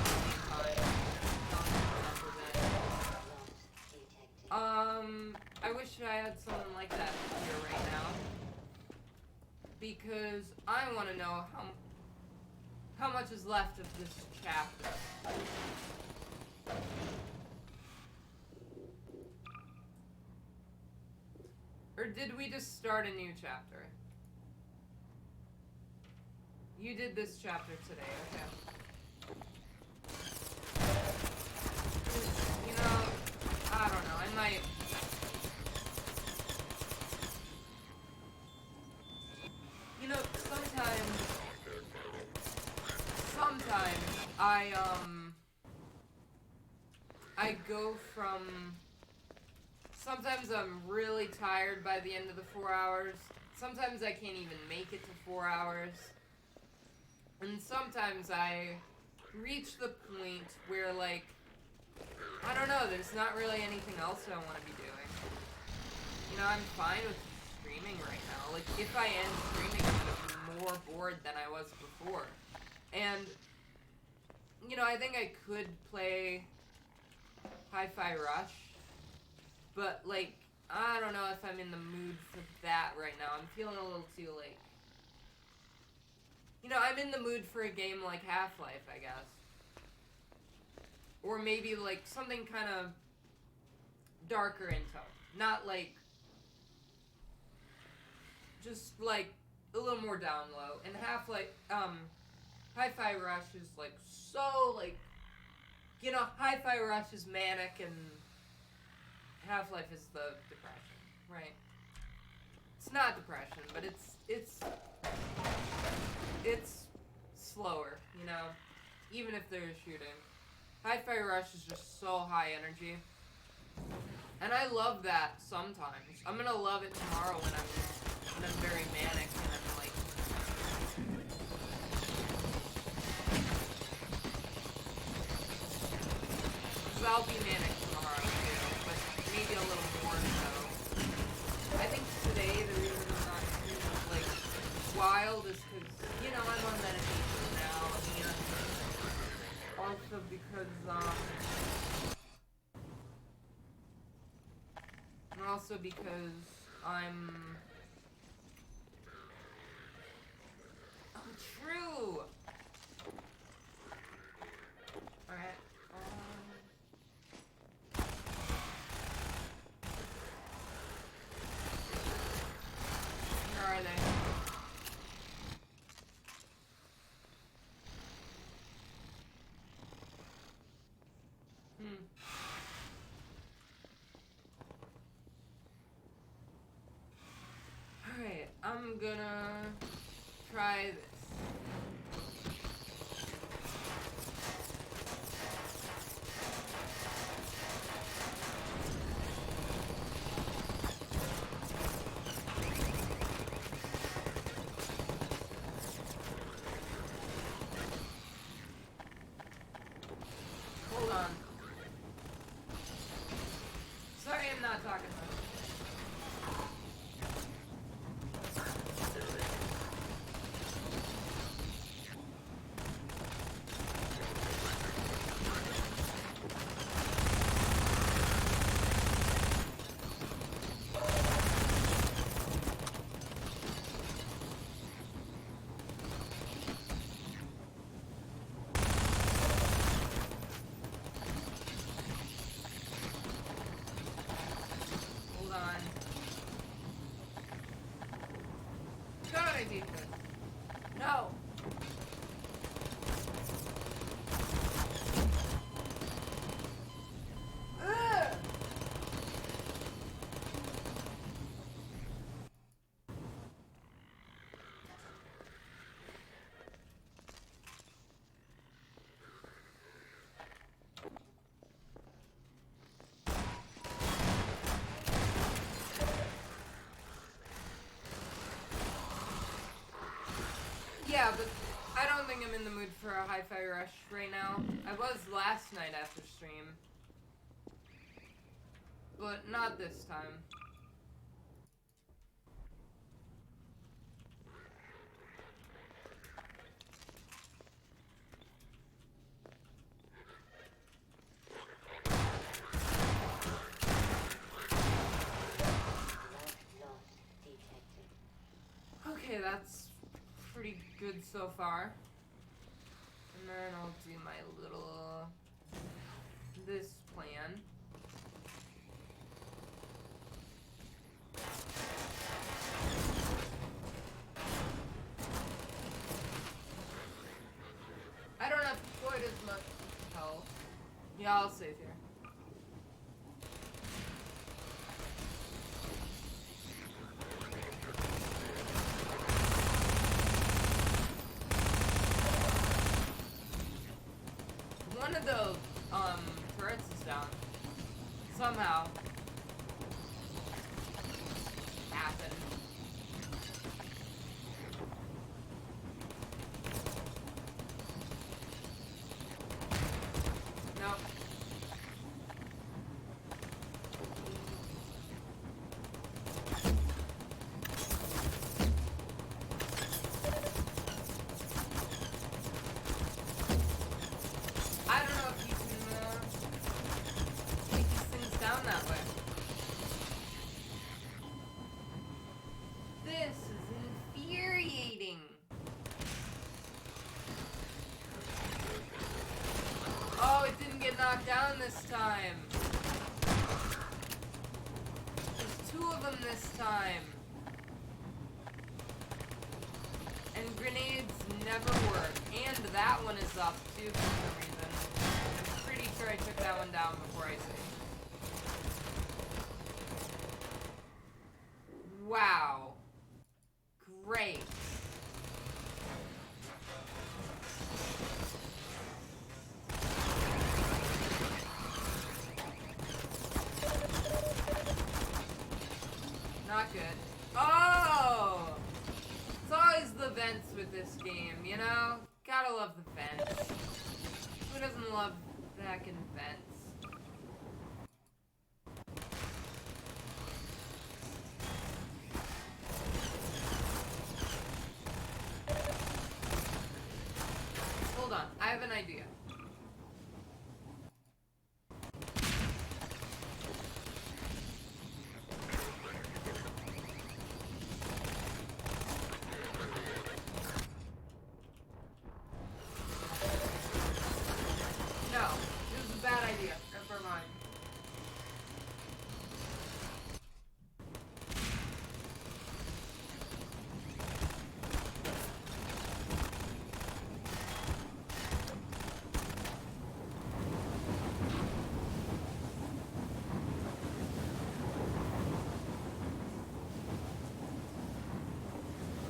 time. I wish I had someone like that here right now. Because I want to know how much is left of this chapter. Or did we just start a new chapter? You did this chapter today, okay. You know, I don't know, I might I go from, sometimes I'm really tired by the end of the 4 hours. Sometimes I can't even make it to 4 hours. And sometimes I reach the point where, like, I don't know, there's not really anything else I want to be doing. You know, I'm fine with streaming right now. Like, if I end streaming, I'm going to be more bored than I was before. And, you know, I think I could play Hi-Fi Rush, but, like, I don't know if I'm in the mood for that right now. I'm feeling a little too, like, you know, I'm in the mood for a game like Half-Life, I guess. Or maybe, like, something kind of darker in tone. Not, like, just, like, a little more down low. And Half-Life, Hi-Fi Rush is, like, so, like, you know, Hi-Fi Rush is manic and Half-Life is the depression, right? It's not depression, but it's slower, you know, even if there's shooting. Hi-Fi Rush is just so high energy. And I love that sometimes. I'm gonna love it tomorrow when I'm very manic and I'm like, because I'll be manic tomorrow too, but maybe a little more so. I think today the reason I'm not too, like, wild is because, you know, I'm on medication now, and also because, I'm... Oh, true! Alright, where are they? Alright, I'm gonna try this. Hold on. Sorry I'm not talking much. Hold on. God, I need this. No! Ugh! Yeah, but I don't think I'm in the mood for a Hi-Fi Rush right now. I was last night after stream. But not this time. Loss detected. Okay, that's pretty good so far. And then I'll do my little... this plan. I don't have quite as much health. Yeah, I'll save here. of the turrets is down. Somehow. Happened. Nope. I don't know if you can take these things down that way. This is infuriating. Oh, it didn't get knocked down this time. There's two of them this time. And grenades never work. And that one is up too for some reason. I'm pretty sure I took that one down before I saved. Wow. Great. Not good. Oh! It's always the vents with this game, you know? Gotta love the vents. Who doesn't love back in vents? Hold on, I have an idea. No, it was a bad idea. Never mind.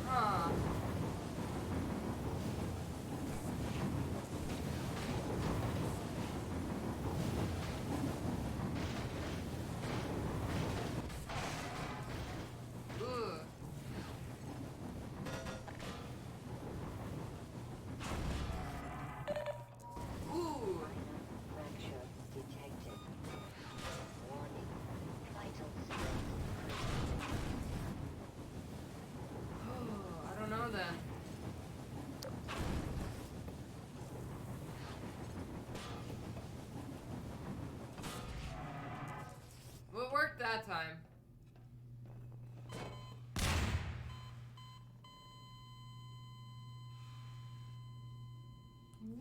Huh. Ugh. Ooh. Fracture detected. Warning. Vital signs. I don't know then. Well, it worked that time.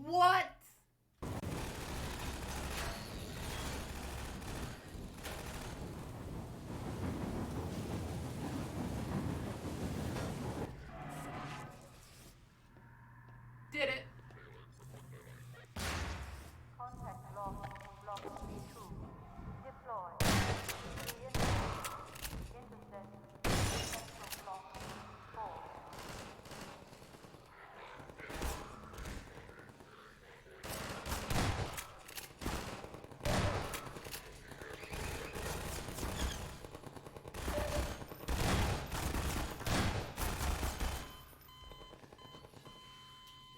What? Did it. Contact lost in Block B2. Deploy. Intercept. Central Block 4.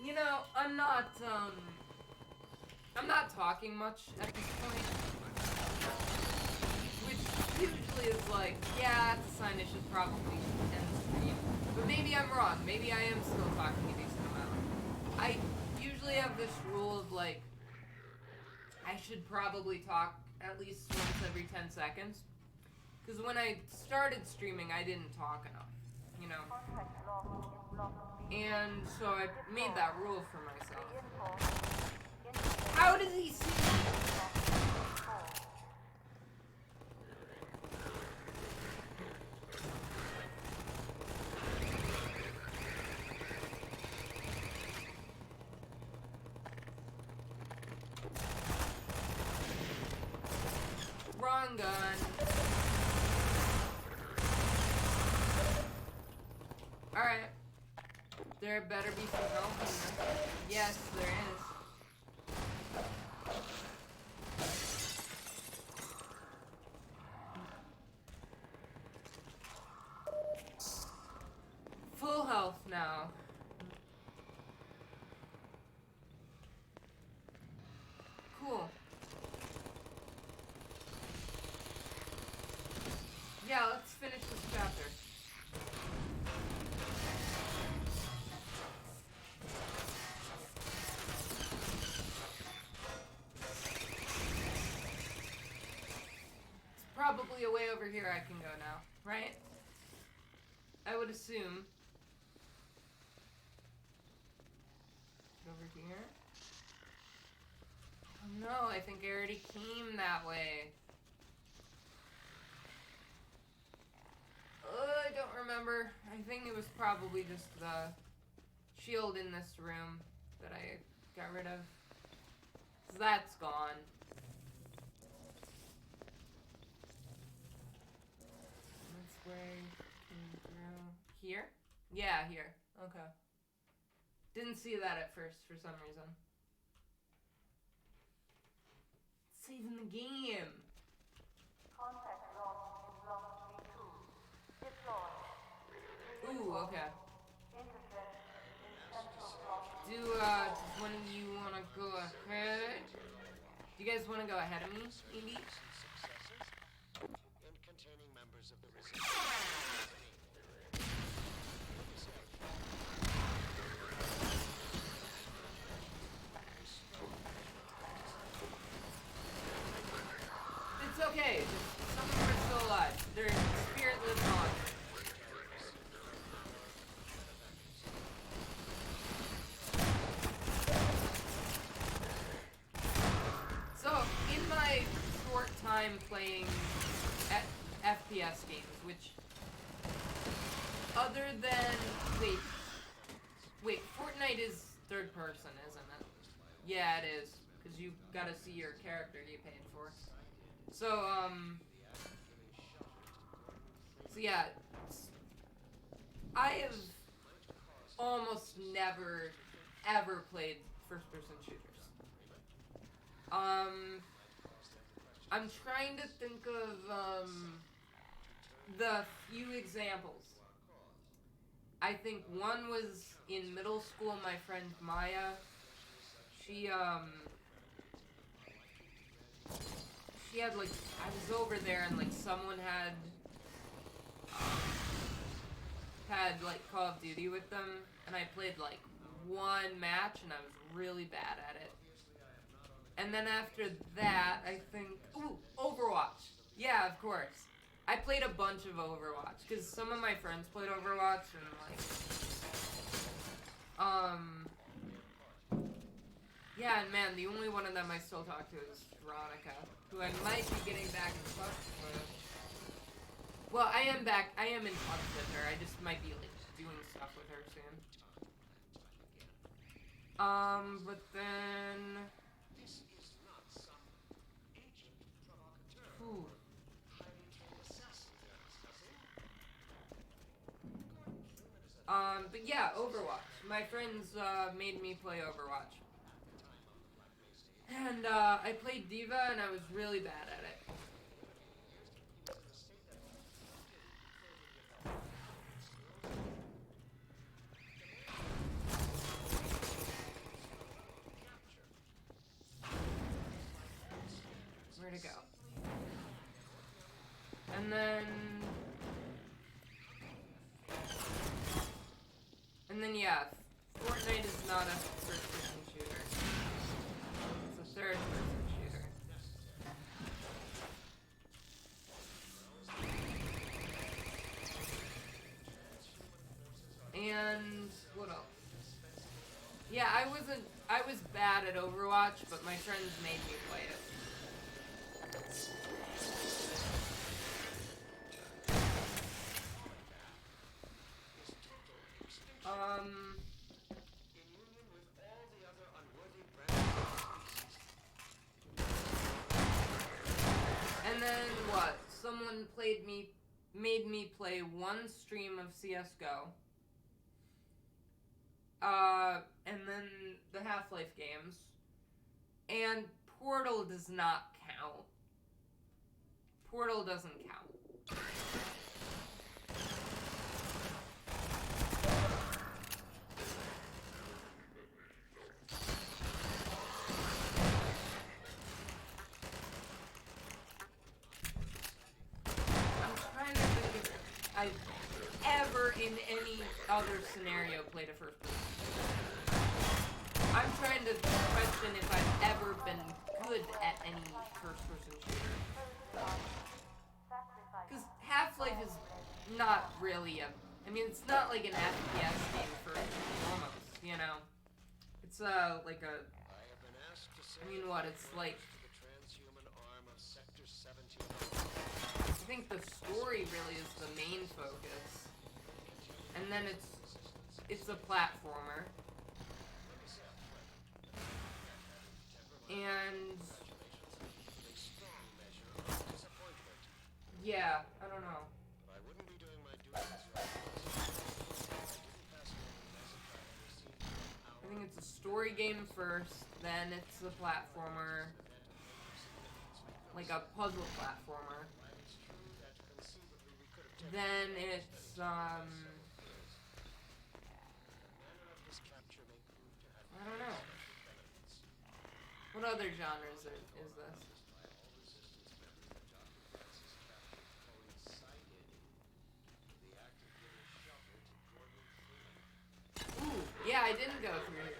You know, I'm not talking much at this point. Which usually is like, yeah, it's a sign I should probably end the stream. But maybe I'm wrong. Maybe I am still talking a decent amount. I usually have this rule of like, I should probably talk at least once every 10 seconds. Because when I started streaming, I didn't talk enough, you know. Contact lost in Block B2. And so I made that rule for myself. Reinforce. How does he see me? Wrong gun. Alright. There better be some help in there. Yes, there is. Yeah, let's finish this chapter. It's probably a way over here I can go now, right? I would assume. Over here. Oh no, I think I already came that way. I don't remember. I think it was probably just the shield in this room that I got rid of. So that's gone. That's where I came through. Here? Yeah, here. Okay. Didn't see that at first for some reason. Saving the game. Contact lost in block B2. Deploy. Ooh, okay. Intercept in central block. Does one of you want to go ahead? Do you guys want to go ahead of me, maybe? And containing members of the resistance. It's okay. Some of them are still alive. Their spirit lives on. So, in my short time playing FPS games, which, other than, wait, Fortnite is third person, isn't it? Yeah, it is, because you gotta see your character you paid for. So yeah, I have almost never, ever played first-person shooters. I'm trying to think of, the few examples. I think one was in middle school, my friend Maya. She had, like, I was over there and, like, someone had like, Call of Duty with them, and I played, like, one match, and I was really bad at it. And then after that, I think, ooh, Overwatch. Yeah, of course. I played a bunch of Overwatch, because some of my friends played Overwatch, and, like, yeah, and man, the only one of them I still talk to is Veronica, who I might be getting back in touch with. Well, I am in touch with her. I just might be, like, doing stuff with her soon. But then... Ooh. But yeah, Overwatch. My friends, made me play Overwatch. And, I played Diva, and I was really bad at it. Where to go? And then yeah, Fortnite is not a first-person shooter. It's a third-person shooter. And what else? Yeah, I was bad at Overwatch, but my friends made me play it. And then what? Someone made me play one stream of CS:GO. And then the Half-Life games. And Portal does not count. Portal doesn't count. I'm trying to never in any other scenario played a first person shooter. I'm trying to question if I've ever been good at any first person shooter. Because Half-Life is not really I mean, it's not like an FPS game for almost, you know? It's like a... I mean, what? It's like... I think the story really is the main focus. And then it's a platformer. And... yeah, I don't know. I think it's a story game first, then it's a platformer. Like a puzzle platformer. Then it's, I don't know. What other genres is this? Ooh, yeah, I didn't go through here.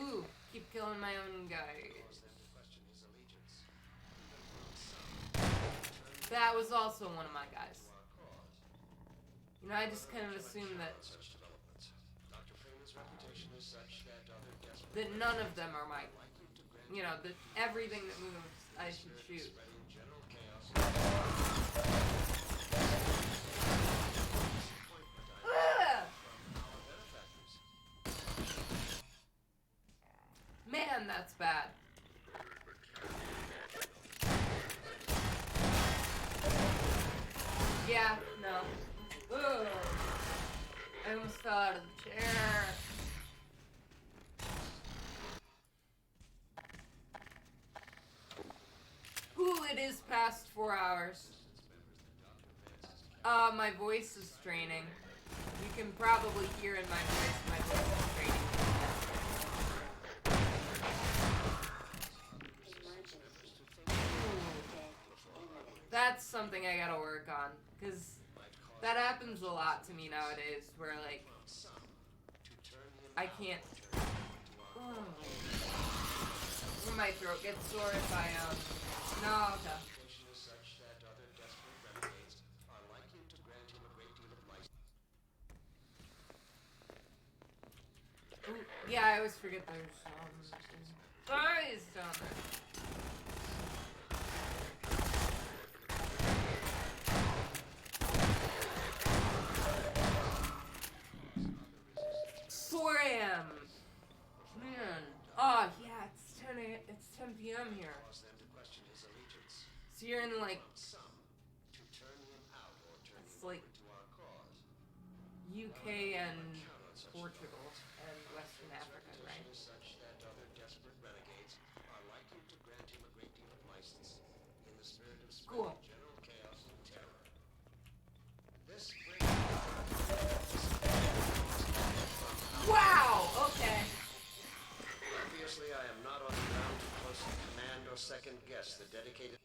Ooh, keep killing my own guy. That was also one of my guys. You know, I just kind of assumed that none of them are my, you know, that everything that moves I should shoot. Man, that's bad. Yeah, no. Ugh. I almost fell out of the chair. Ooh, it is past 4 hours. My voice is straining. You can probably hear in my voice is straining. That's something I gotta work on, because that happens a lot to me nowadays, where, like, I can't... my throat gets sore if I, no, okay. Ooh, yeah, I always forget there's, guys down there. Man. Oh, yeah, it's 10 p.m. here. So you're in, like, it's like UK and Portugal and Western Africa, right? Cool. Wow, okay. Obviously, I am not on the ground to closely command or second guess the dedicated...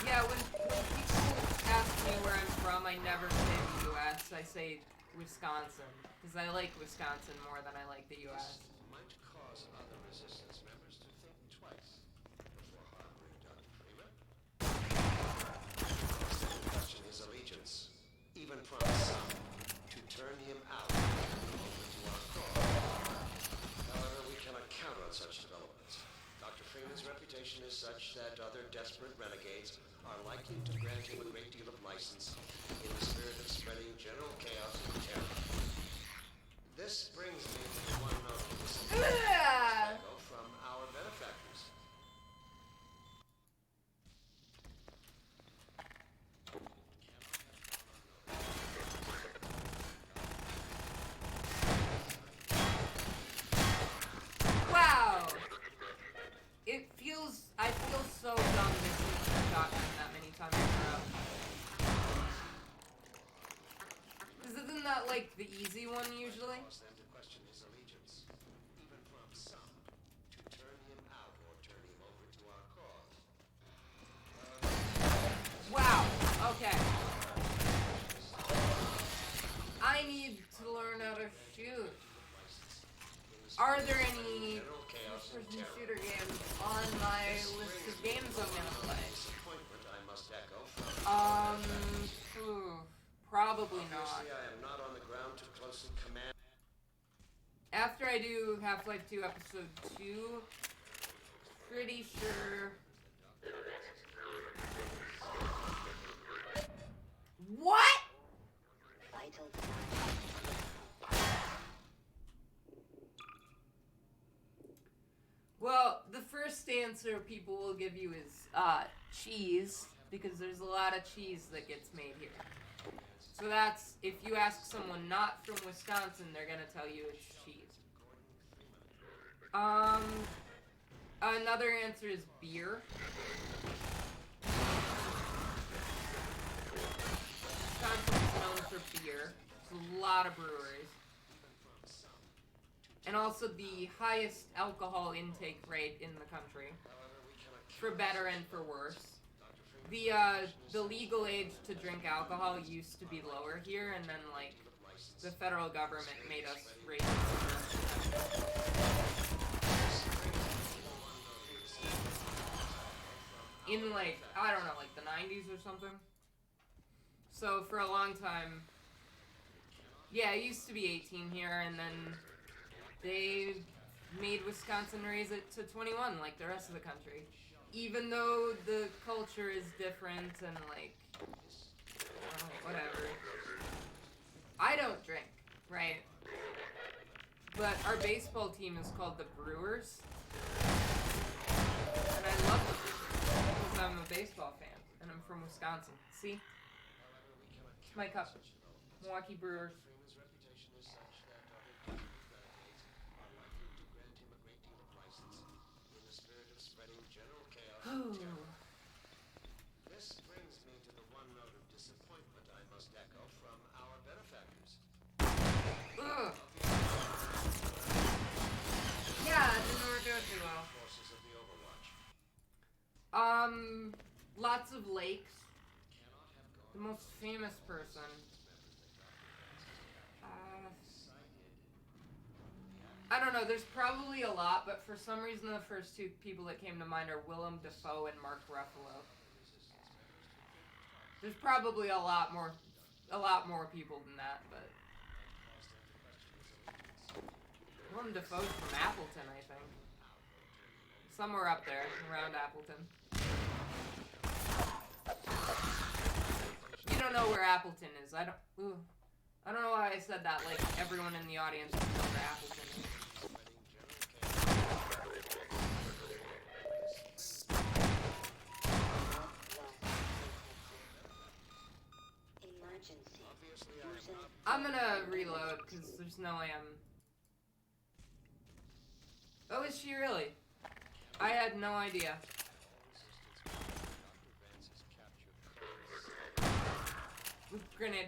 Yeah, when people ask me where I'm from, I never say the U.S. I say Wisconsin, because I like Wisconsin more than I like the U.S. might cause other resistance members to think twice before harboring Dr. Freeman. The question is allegiance, even from some, to turn him out to our cause. However, we cannot count on such developments. Dr. Freeman's reputation is such that other desperate renegades are likely to grant him a great deal of license in the spirit of spreading general chaos and terror. This brings me to the one note from our benefactors. Wow! I feel so dumb missing the shotgun that many times in a row. Because isn't that like the easy one usually? Probably not. Obviously, I am not on the ground to closely command. After I do Half-Life 2 Episode 2, pretty sure... What?! Vital Well, the first answer people will give you is cheese, because there's a lot of cheese that gets made here. So that's, if you ask someone not from Wisconsin, they're gonna tell you it's cheese. Another answer is beer. Wisconsin's known for beer. There's a lot of breweries. And also the highest alcohol intake rate in the country. For better and for worse. The legal age to drink alcohol used to be lower here, and then, like, the federal government made us raise it. In, like, I don't know, like the 90s or something. So for a long time, yeah, it used to be 18 here, and then they made Wisconsin raise it to 21, like the rest of the country. Even though the culture is different and, like, whatever. I don't drink, right? But our baseball team is called the Brewers. And I love the Brewers because I'm a baseball fan and I'm from Wisconsin. See? It's my cup. Milwaukee Brewers. This brings me to the one note of disappointment I must echo from our benefactors. Ugh. Yeah, it didn't work out too well. Forces of the Overwatch. Lots of lakes. The most famous person. I don't know, there's probably a lot, but for some reason the first two people that came to mind are Willem Dafoe and Mark Ruffalo. There's probably a lot more people than that, but Willem Dafoe's from Appleton, I think. Somewhere up there, around Appleton. You don't know where Appleton is. I don't know why I said that, like everyone in the audience knows where Appleton is. I'm gonna reload, because there's no way I'm... Oh, is she really? I had no idea. With grenade.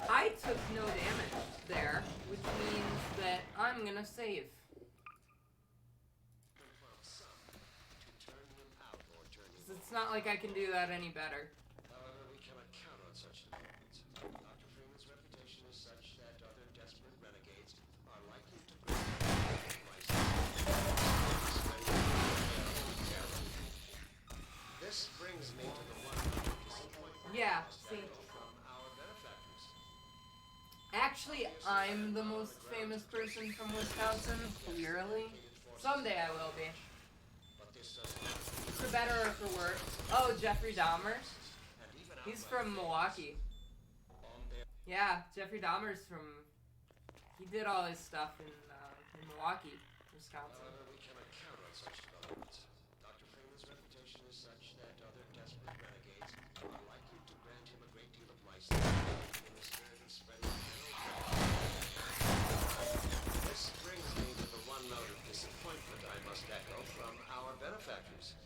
I took no damage there, which means that I'm gonna save. It's not like I can do that any better. However, we cannot count on such developments. Dr. Freeman's reputation is such that other desperate renegades are likely to This brings me to the one disappointment. Yeah, see. From our benefactors. Actually, I'm the most famous person from Wisconsin, clearly. Someday I will be. But this doesn't For better or for worse. Oh, Jeffrey Dahmer? He's from Milwaukee. Yeah, Jeffrey Dahmer's from... He did all his stuff in Milwaukee, Wisconsin. However, we cannot count on such developments. Dr. Freeman's reputation is such that other desperate renegades are likely to grant him a great deal of license in the spirit of spreading This brings me to the one note of disappointment I must echo from our benefactors.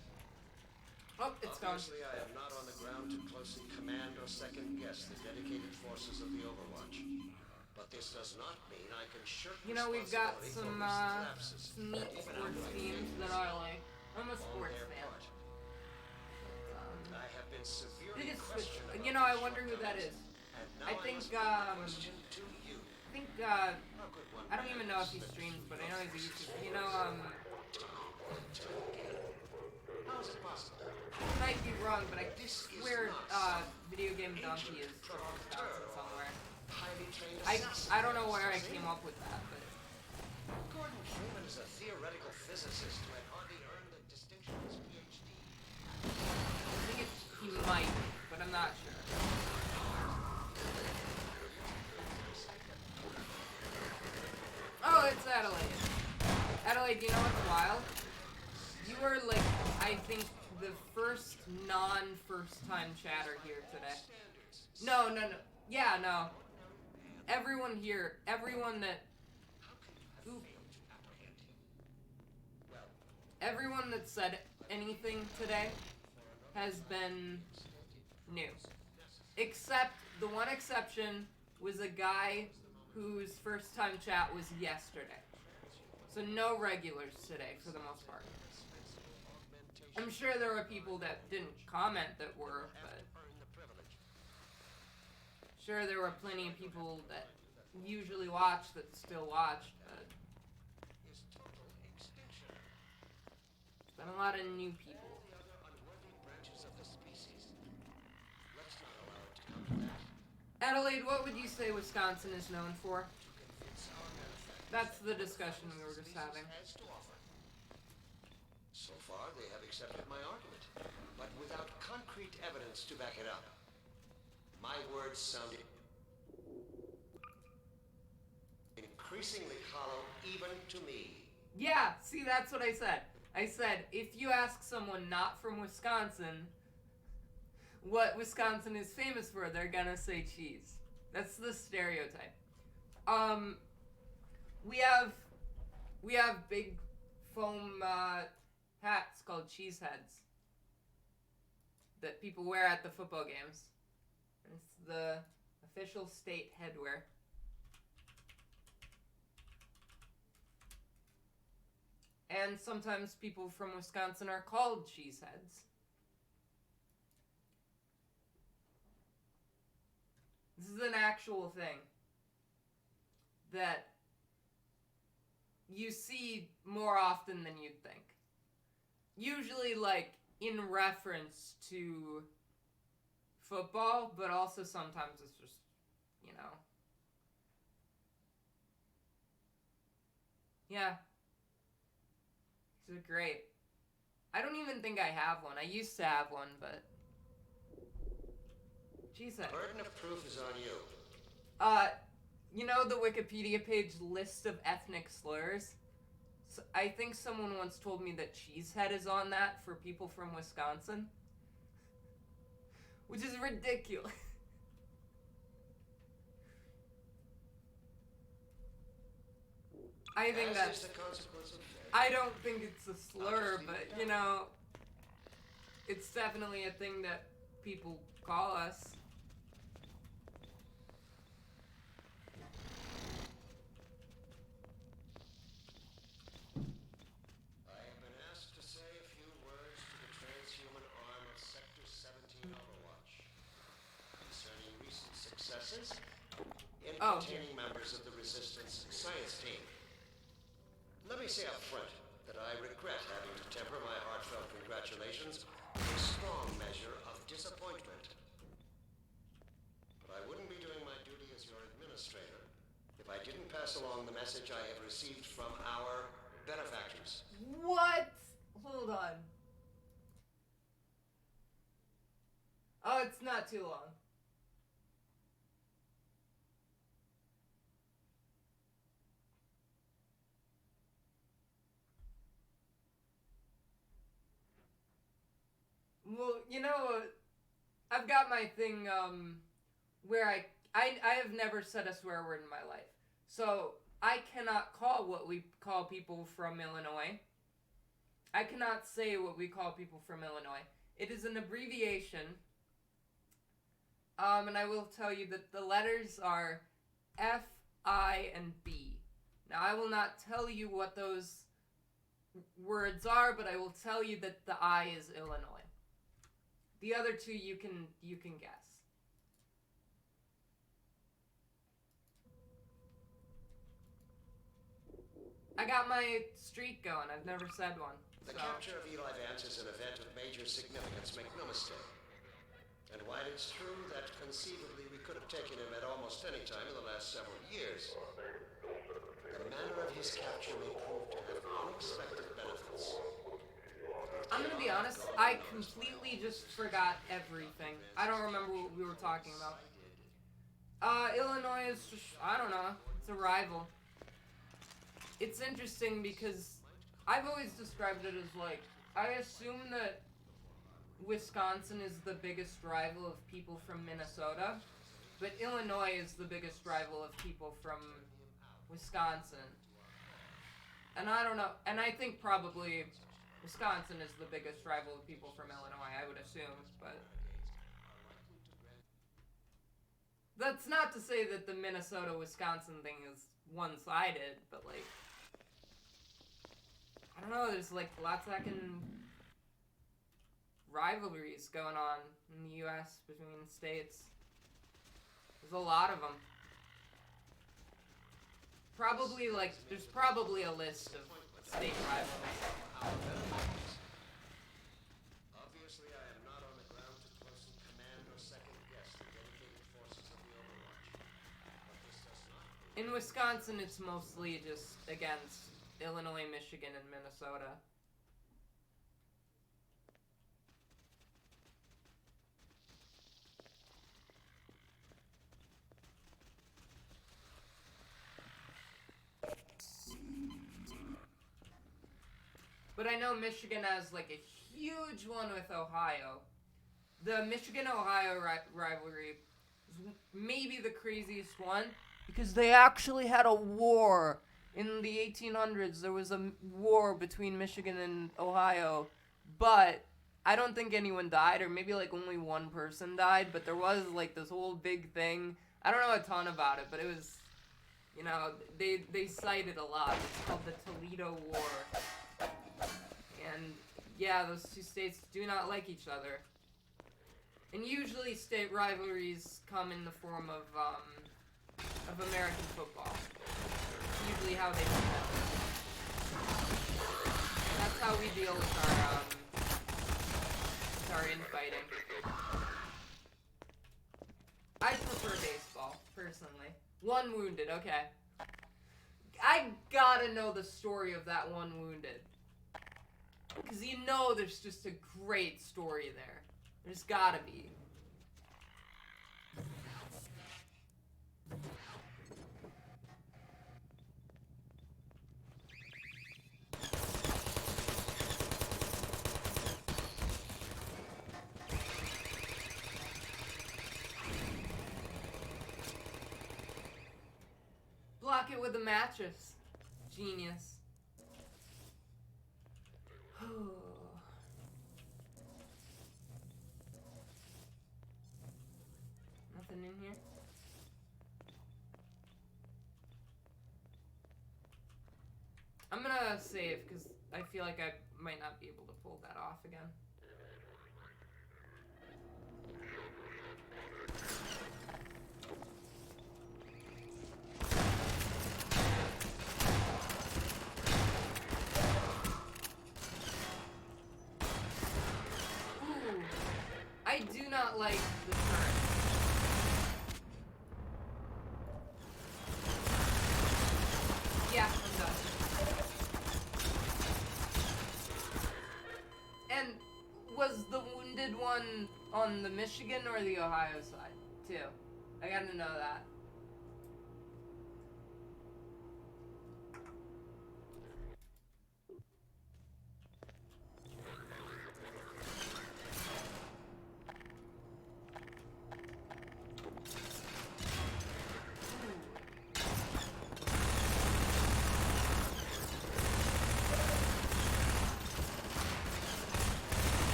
Oh, it's gone. Obviously, I am not on the ground to closely command or second-guess the dedicated forces of the Overwatch. But this does not mean I can shirk You know, we've got responsibility some, for recent lapses. some neat sports teams that I like. I'm a sports fan. I have been They severely just switched. questioned You about know, I these wonder who that is. shortcomings, and now I think, must put the question to you. think, How could one I don't even know if he slip streams, but I know he's a YouTuber. You through know, How is it possible? I might be wrong, but I swear, Video Game Donkey is from Wisconsin somewhere. Highly trained I assassin. don't know where I came up with that, but Gordon Freeman is a theoretical physicist who had hardly earned the distinction of his PhD. I think he might, but I'm not sure. Oh, it's Adelaide. Adelaide, you know what's wild? You were like, I think, the first non-first time chatter here today. No. Yeah, no. Everyone here, everyone that... Ooh. Everyone that said anything today has been new. Except, the one exception was a guy whose first time chat was yesterday. So no regulars today, for the most part. I'm sure there were people that didn't comment that were, but... Sure, there were plenty of people that usually watch that still watched, but... There's been a lot of new people. Adelaide, what would you say Wisconsin is known for? That's the discussion we were just having. So far, they have accepted my argument, but without concrete evidence to back it up. My words sounded increasingly hollow even to me. Yeah, see, that's what I said. I said, if you ask someone not from Wisconsin what Wisconsin is famous for, they're gonna say cheese. That's the stereotype. We have big foam hats called cheese heads that people wear at the football games. It's the official state headwear. And sometimes people from Wisconsin are called cheeseheads. This is an actual thing that you see more often than you'd think. Usually, like, in reference to football, but also sometimes it's just, you know. Yeah. These are great. I don't even think I have one. I used to have one, but... Jesus. The burden of proof is on you. You know the Wikipedia page list of ethnic slurs? So I think someone once told me that cheesehead is on that for people from Wisconsin. Which is ridiculous. I think that's... the consequence of faith. I don't think it's a slur, but, you know, it's definitely a thing that people call us. I have been asked to say a few words to the transhuman arm of Sector 17 Overwatch concerning recent successes in containing members of the Resistance science team. Let me say up front that I regret having to temper my heartfelt congratulations with a strong measure of disappointment. But I wouldn't be doing my duty as your administrator if I didn't pass along the message I have received from our benefactors. What? Hold on. Oh, it's not too long. Well, you know, I've got my thing, where I have never said a swear word in my life. So, I cannot call what we call people from Illinois. I cannot say what we call people from Illinois. It is an abbreviation. And I will tell you that the letters are F, I, and B. Now, I will not tell you what those words are, but I will tell you that the I is Illinois. The other two you can guess. I got my streak going. I've never said one. The So. capture of Eli Vance is an event of major significance, make no mistake. And while it's true that conceivably we could have taken him at almost any time in the last several years, the manner of his capture may prove to have unexpected benefits. I'm gonna be honest, I completely just forgot everything. I don't remember what we were talking about. Illinois is just, I don't know, it's a rival. It's interesting because I've always described it as like, I assume that Wisconsin is the biggest rival of people from Minnesota, but Illinois is the biggest rival of people from Wisconsin. And I don't know, and I think probably Wisconsin is the biggest rival of people from Illinois, I would assume, but that's not to say that the Minnesota-Wisconsin thing is one-sided, but like, I don't know, there's like lots of rivalries going on in the U.S. between states. There's a lot of them. Probably like, there's probably a list of state rivalries. Obviously, I am not on the ground to closely command or second guess the dedicated forces of the Overwatch. But this does not. In Wisconsin, it's mostly just against Illinois, Michigan, and Minnesota. But I know Michigan has like a huge one with Ohio. The Michigan-Ohio rivalry is maybe the craziest one because they actually had a war in the 1800s. There was a war between Michigan and Ohio, but I don't think anyone died, or maybe like only one person died, but there was like this whole big thing. I don't know a ton about it, but it was, you know, they cited a lot. It's called the Toledo War. And yeah, those two states do not like each other. And usually state rivalries come in the form of American football. It's usually how they do that. That's how we deal with our infighting. I prefer baseball, personally. One wounded, okay. I gotta know the story of that one wounded. Because you know there's just a great story there. There's gotta be. Block it with a mattress. Genius. Nothing in here? I'm gonna save because I feel like I might not be able to pull that off again. Ooh, I do not like the turn. Yeah, I'm done. And was the wounded one on the Michigan or the Ohio side, too? I gotta know that.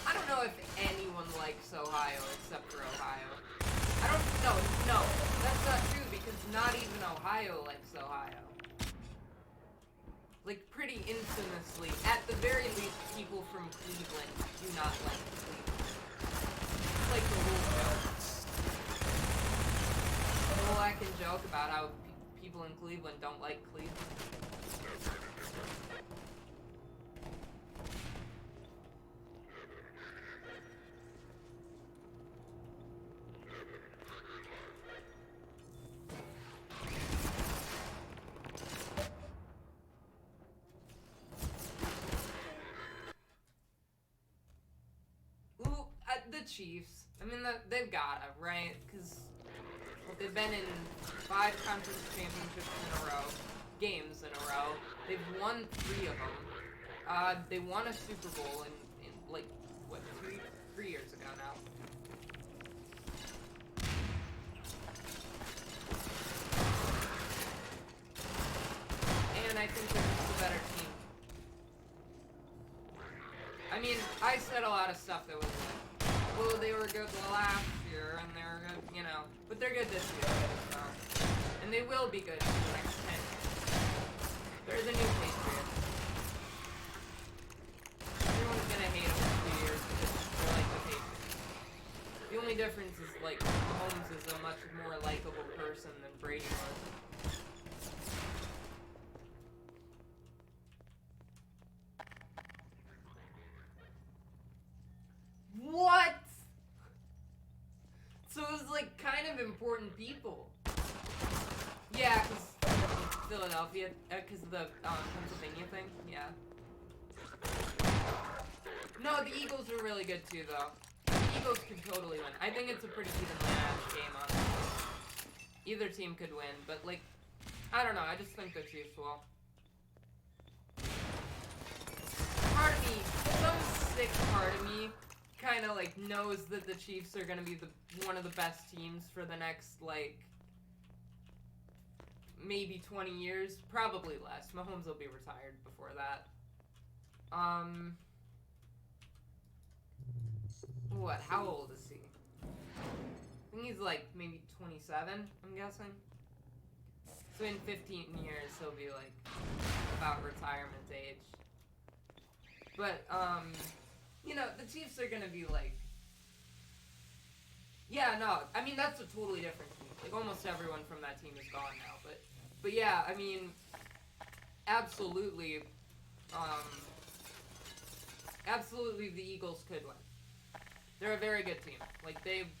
I don't know if anyone likes Ohio except for Ohio. I don't, no, that's not true because not even Ohio likes Ohio. Like, pretty infamously, at the very least, people from Cleveland do not like Cleveland. It's like the whole joke. joke about how people in Cleveland don't like Cleveland. The Chiefs. I mean, they've got it, right? Because they've been in 5 conference championships in a row, games in a row. They've won 3 of them. They won a Super Bowl in like, what, 3 years ago now. And I think they're just a better team. I mean, I said a lot of stuff that was like, well, they were good last year, and they're good, you know, but they're good this year, so. And they will be good for the next 10 years. They're the new Patriots. Everyone's gonna hate them in 2 years because they're like the Patriots. The only difference is, like, Mahomes is a much more likable person than Brady was. What? So it was like kind of important people. Yeah, because Philadelphia, because of the Pennsylvania thing. Yeah. No, the Eagles are really good too, though. The Eagles could totally win. I think it's a pretty evenly matched game, honestly. Either team could win, but like, I don't know. I just think the Chiefs will. Part of me, some sick part of me, kind of like knows that the Chiefs are gonna be one of the best teams for the next like maybe 20 years, probably less. Mahomes will be retired before that. What? How old is he? I think he's like maybe 27. I'm guessing. So in 15 years he'll be like about retirement age. But you know, the Chiefs are gonna be like, yeah, no, I mean, that's a totally different team. Like, almost everyone from that team is gone now, but yeah, I mean, absolutely, absolutely the Eagles could win. They're a very good team. Like, they've,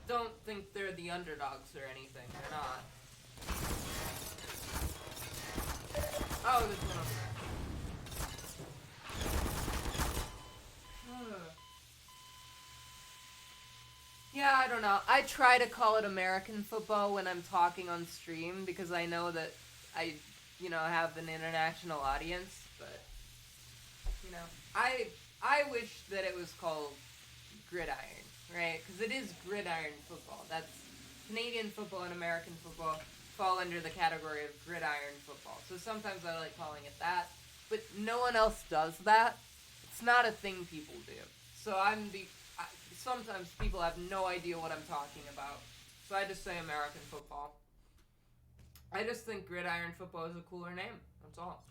don't think they're the underdogs or anything. They're not. Oh, there's one over there. Yeah, I don't know. I try to call it American football when I'm talking on stream because I know that I, you know, have an international audience, but, you know, I wish that it was called gridiron. Right, because it is gridiron football. That's Canadian football and American football fall under the category of gridiron football. So sometimes I like calling it that, but no one else does that. It's not a thing people do. So sometimes people have no idea what I'm talking about. So I just say American football. I just think gridiron football is a cooler name. That's all.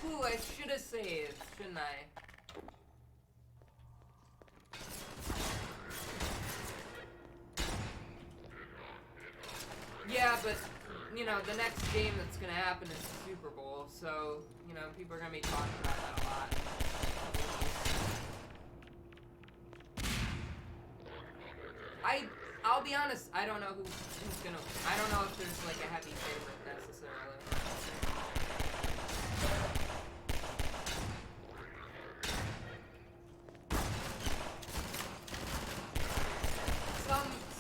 Ooh, I should have saved, shouldn't I? Yeah, but, you know, the next game that's going to happen is the Super Bowl, so, you know, people are going to be talking about that a lot. I'll be honest, I don't know who's going to, I don't know if there's, like, a heavy favorite necessarily.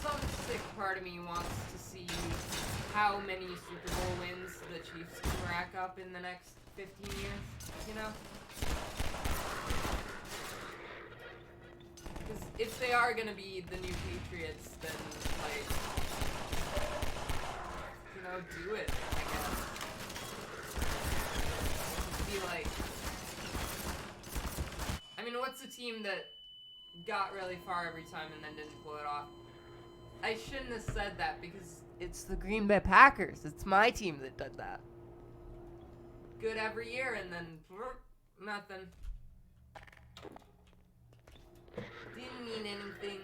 Some sick part of me wants to see how many Super Bowl wins the Chiefs can rack up in the next 15 years, you know? Because if they are going to be the new Patriots, then, like, you know, do it, I guess. Be like, I mean, what's a team that got really far every time and then didn't pull it off? I shouldn't have said that because it's the Green Bay Packers. It's my team that did that. good every year, and then nothing. Didn't mean anything.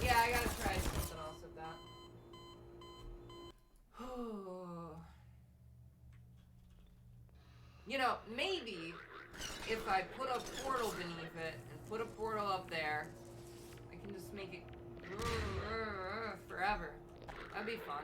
Yeah, I gotta try something else with that. You know, maybe if I put a portal beneath it and put a portal up there, I can just make it forever. That'd be fun.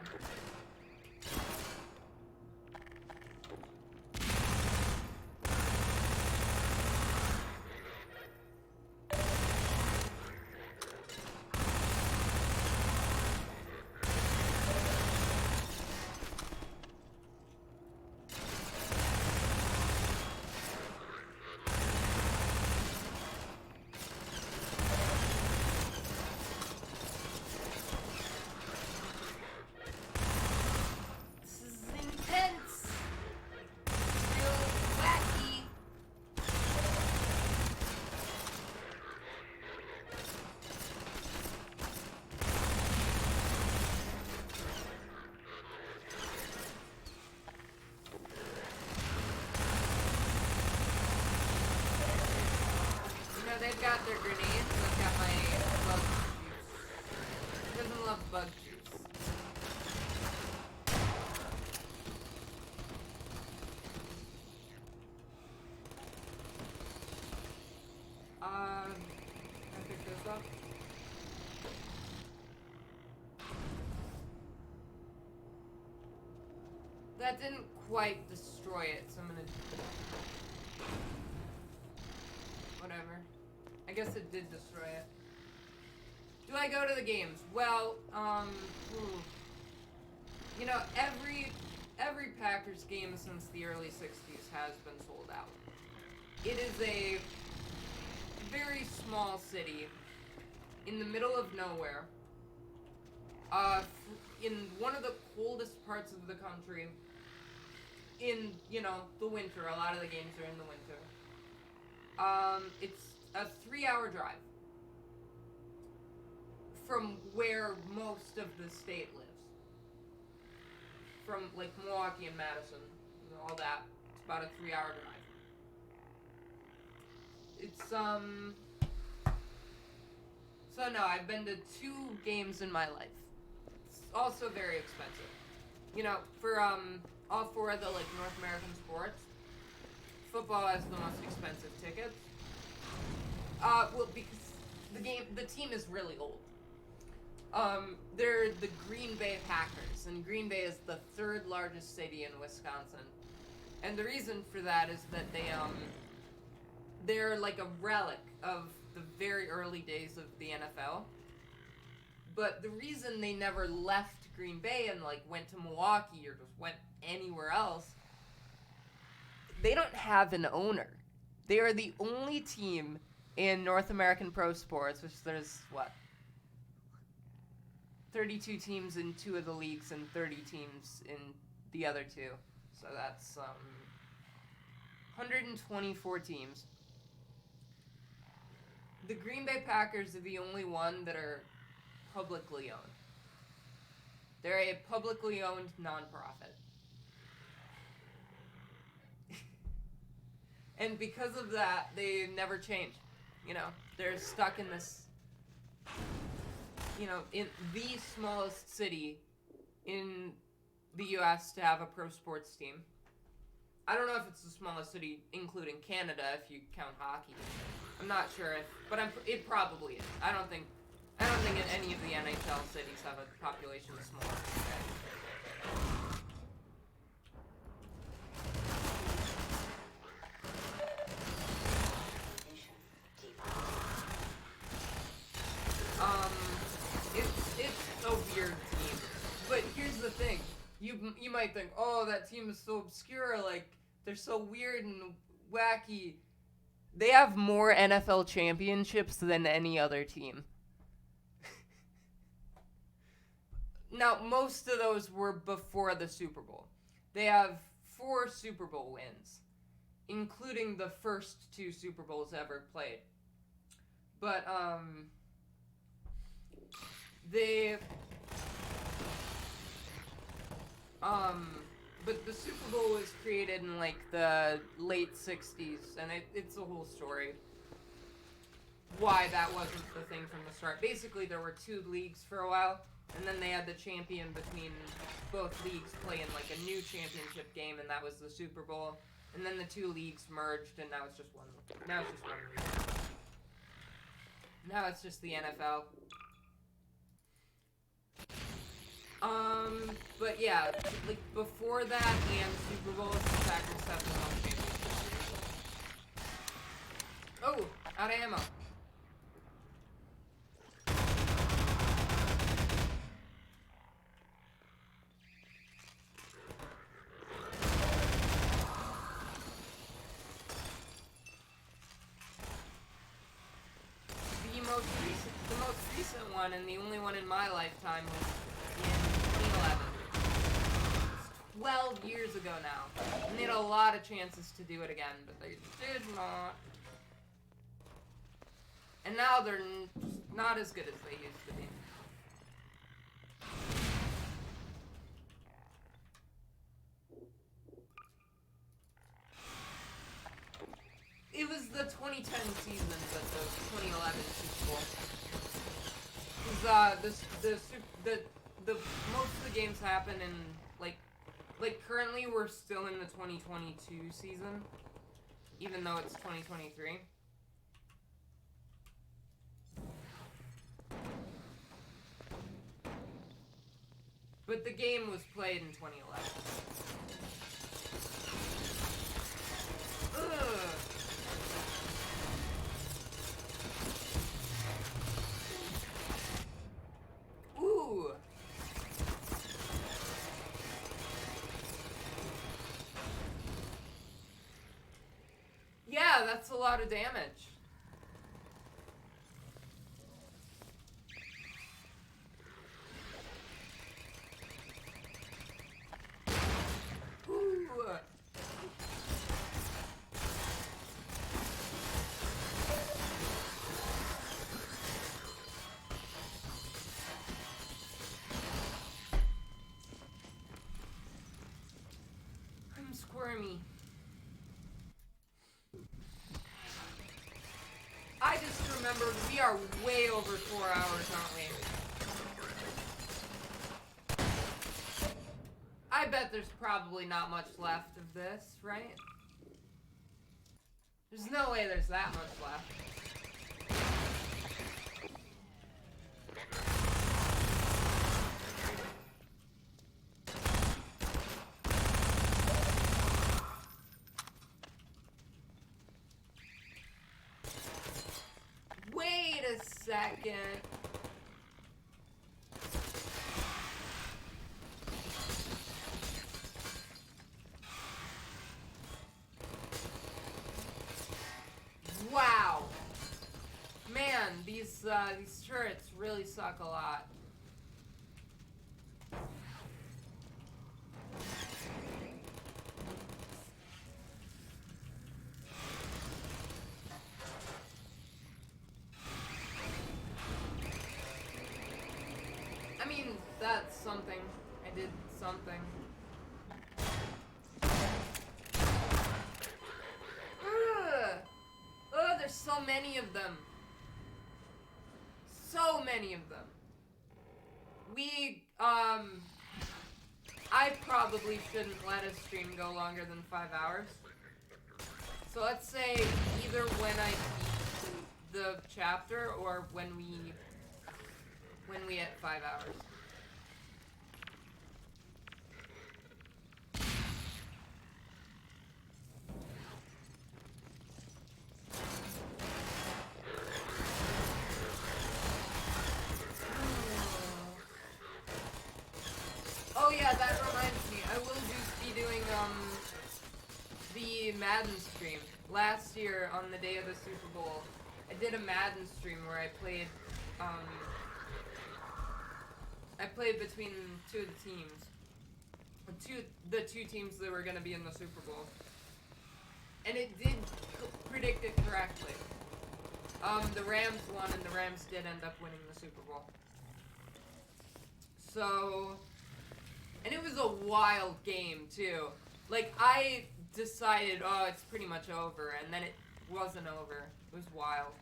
They've got their grenades, I've got my bug juice. Who doesn't love bug juice? Can I pick this up? That didn't quite destroy it, so I'm gonna... Whatever. I guess it did destroy it. Do I go to the games? Well, you know, every Packers game since the early 60s has been sold out. It is a very small city in the middle of nowhere, in one of the coldest parts of the country. In, you know, the winter. A lot of the games are in the winter. It's a 3-hour drive from where most of the state lives. From, like, Milwaukee and Madison, and all that. It's about a 3-hour drive. It's, So, no, I've been to 2 games in my life. It's also very expensive. You know, for, all 4 of the, like, North American sports, football has the most expensive tickets. Well, because the team is really old. They're the Green Bay Packers, and Green Bay is the 3rd largest city in Wisconsin. And the reason for that is that they're like a relic of the very early days of the NFL. But the reason they never left Green Bay and, like, went to Milwaukee or just went anywhere else, they don't have an owner. They are the only team in North American pro sports, which there's, 32 teams in 2 of the leagues and 30 teams in the other 2. So that's, 124 teams. The Green Bay Packers are the only one that are publicly owned. They're a publicly owned nonprofit. And because of that, they never change. You know, they're stuck in this, you know, in the smallest city in the U.S. to have a pro sports team. I don't know if it's the smallest city, including Canada, if you count hockey. I'm not sure if, but it probably is. I don't think any of the NHL cities have a population smaller than that. It's a weird team. But here's the thing. You might think, oh, that team is so obscure, like, they're so weird and wacky. They have more NFL championships than any other team. Now, most of those were before the Super Bowl. They have 4 Super Bowl wins, including the first 2 Super Bowls ever played. But, but the Super Bowl was created in, like, the late 60s, and it's a whole story why that wasn't the thing from the start. Basically, there were 2 leagues for a while, and then they had the champion between both leagues play in, like, a new championship game, and that was the Super Bowl. And then the 2 leagues merged, and now it's just one league. Now it's just the NFL. But yeah, like, before that and Super Bowl, the Packers have the most championships. Oh, out of ammo. The most recent one, and the only one in my lifetime, was in 2011. It's 12 years ago now. And they had a lot of chances to do it again, but they did not. And now they're just not as good as they used to be. It was the 2010 season, but the 2011 Super Bowl. Because the most of the games happen in like currently we're still in the 2022 season, even though it's 2023. But the game was played in 2011. Ugh. Ooh. Yeah, that's a lot of damage. Ooh. I'm squirmy. I just remembered we are way over 4 hours, aren't we? I bet there's probably not much left of this, right? There's no way there's that much left. Wait a second. Wow. Man, these turrets really suck a lot. I mean, that's something. I did something. Ugh. Oh, there's so many of them. So many of them. I probably shouldn't let a stream go longer than 5 hours. So let's say either when I beat the chapter or when we hit 5 hours. Oh yeah, that reminds me. I will just be doing the Madden stream. Last year on the day of the Super Bowl, I did a Madden stream where I played between two of the teams. The two teams that were gonna be in the Super Bowl. And it did predict it correctly. The Rams won and the Rams did end up winning the Super Bowl. So, and it was a wild game too. Like, I decided, oh, it's pretty much over, and then it wasn't over. It was wild.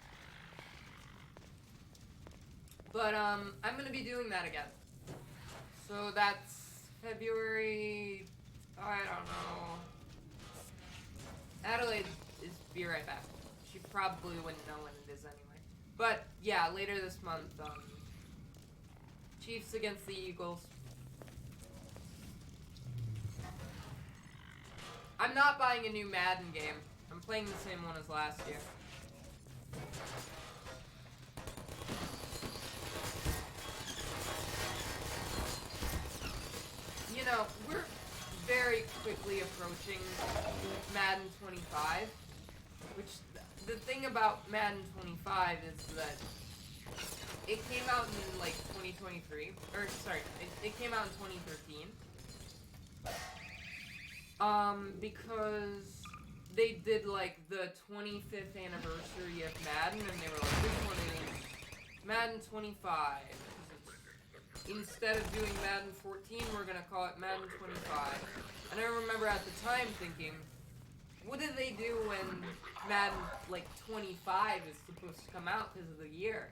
But, I'm gonna be doing that again. So that's February, I don't know. Adelaide is be right back. She probably wouldn't know when it is anyway. But, yeah, later this month, Chiefs against the Eagles. I'm not buying a new Madden game. I'm playing the same one as last year. You know, we're very quickly approaching Madden 25, which the thing about Madden 25 is that it came out in like 2023, or sorry, it came out in 2013. Because they did like the 25th anniversary of Madden, and they were like, this one is Madden 25. Instead of doing Madden 14, we're gonna call it Madden 25. And I remember at the time thinking, what do they do when Madden like 25 is supposed to come out because of the year?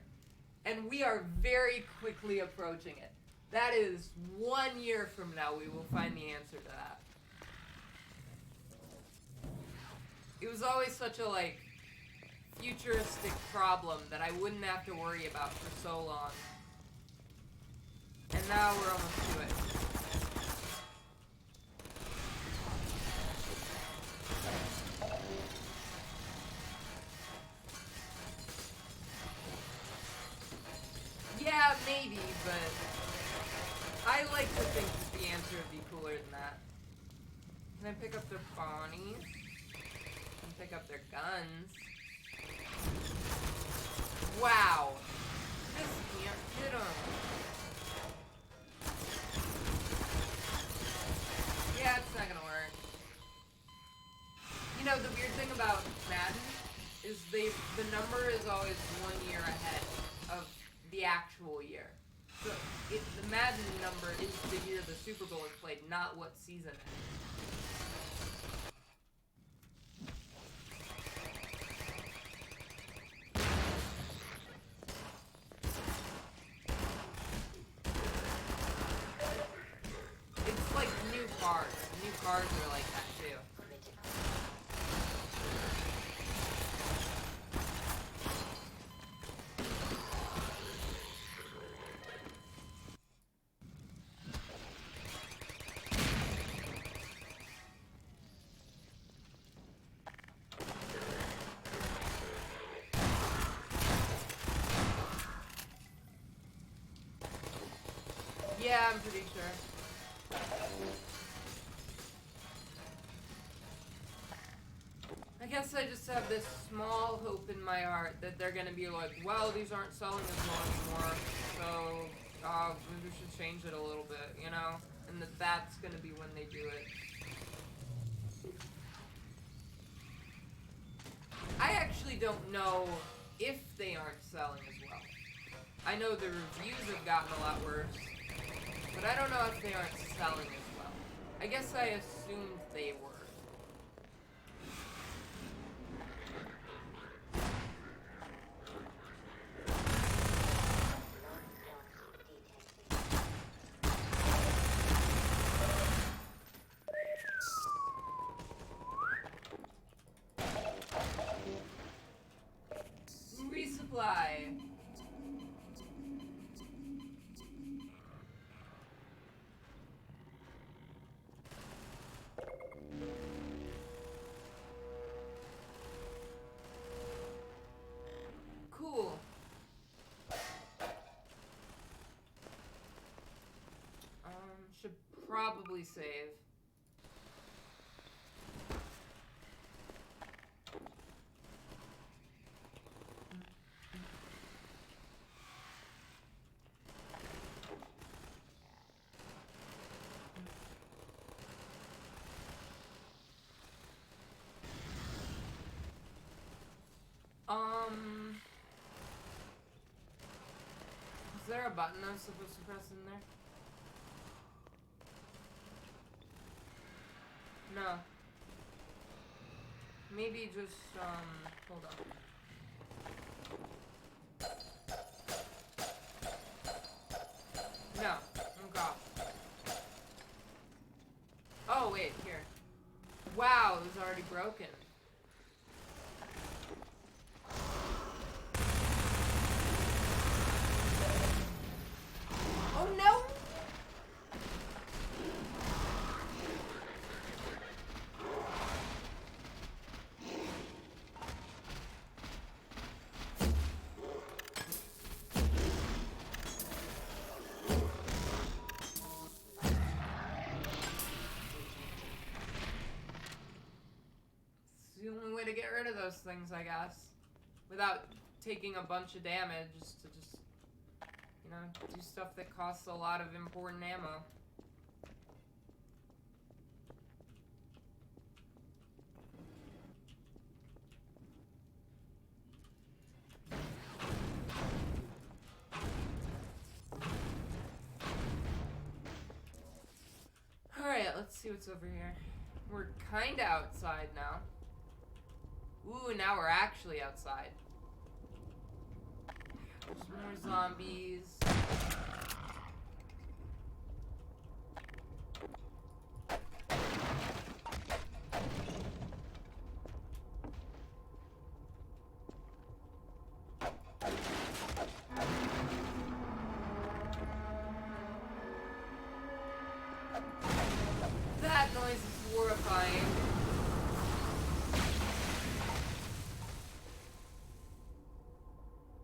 And we are very quickly approaching it. That is 1 year from now we will find the answer to that. It was always such a like futuristic problem that I wouldn't have to worry about for so long. And now we're almost to it. Yeah, maybe, but I like to think that the answer would be cooler than that. Can I pick up their bodies? Can I pick up their guns? Wow. Just can't hit them. Yeah, it's not gonna work. You know, the weird thing about Madden is the number is always 1 year ahead of the actual year. So the Madden number is the year the Super Bowl is played, not what season it is. It's like new cars. New cars are like that too. Yeah, I'm pretty sure. I guess I just have this small hope in my heart that they're gonna be like, well, these aren't selling as well anymore, so maybe we should change it a little bit, you know? And that's gonna be when they do it. I actually don't know if they aren't selling as well. I know the reviews have gotten a lot worse, but I don't know if they aren't selling as well. I guess I assumed they were. Should probably save. Is there a button I was supposed to press in there? No. Maybe just, hold on. No. Oh god. Oh, wait, here. Wow, it was already broken. Oh no! It's the only way to get rid of those things, I guess. Without taking a bunch of damage, just to just, you know, do stuff that costs a lot of important ammo. Alright, let's see what's over here. We're kinda outside now. Ooh, now we're actually outside. There's more zombies. That noise is horrifying.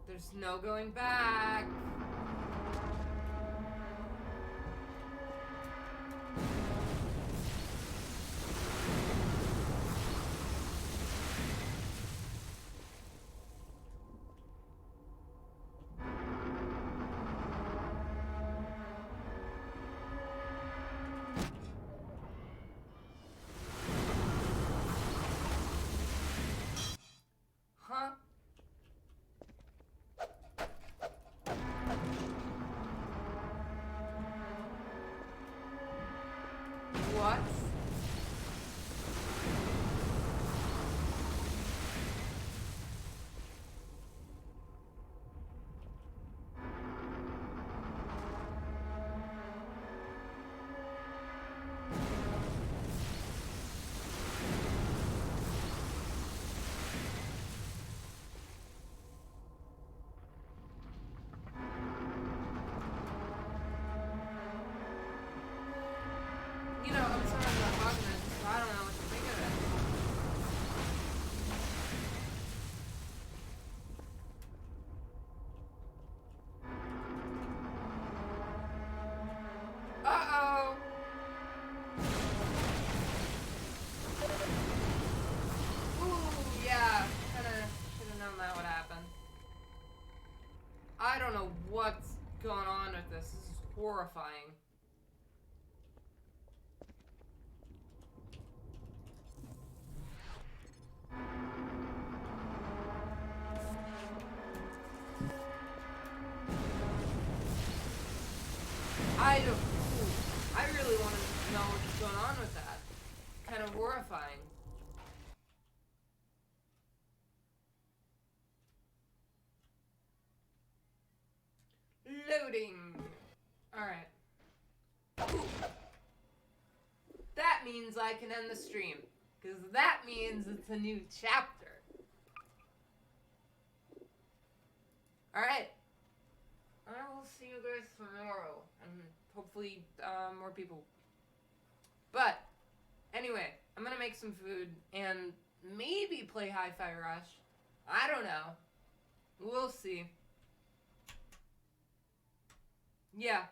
There's no going back. Huh? What? You know, I'm sorry I'm not talking this, but I don't know what to think of it. Uh-oh! Ooh, yeah. Kinda should've known that would happen. I don't know what's going on with this. This is horrifying. I really want to know what's going on with that. Kind of horrifying. Loading. Alright. That means I can end the stream. Because that means it's a new chapter. Alright. I will see you guys tomorrow. And hopefully more people. But, anyway, I'm gonna make some food and maybe play Hi-Fi Rush. I don't know. We'll see. Yeah.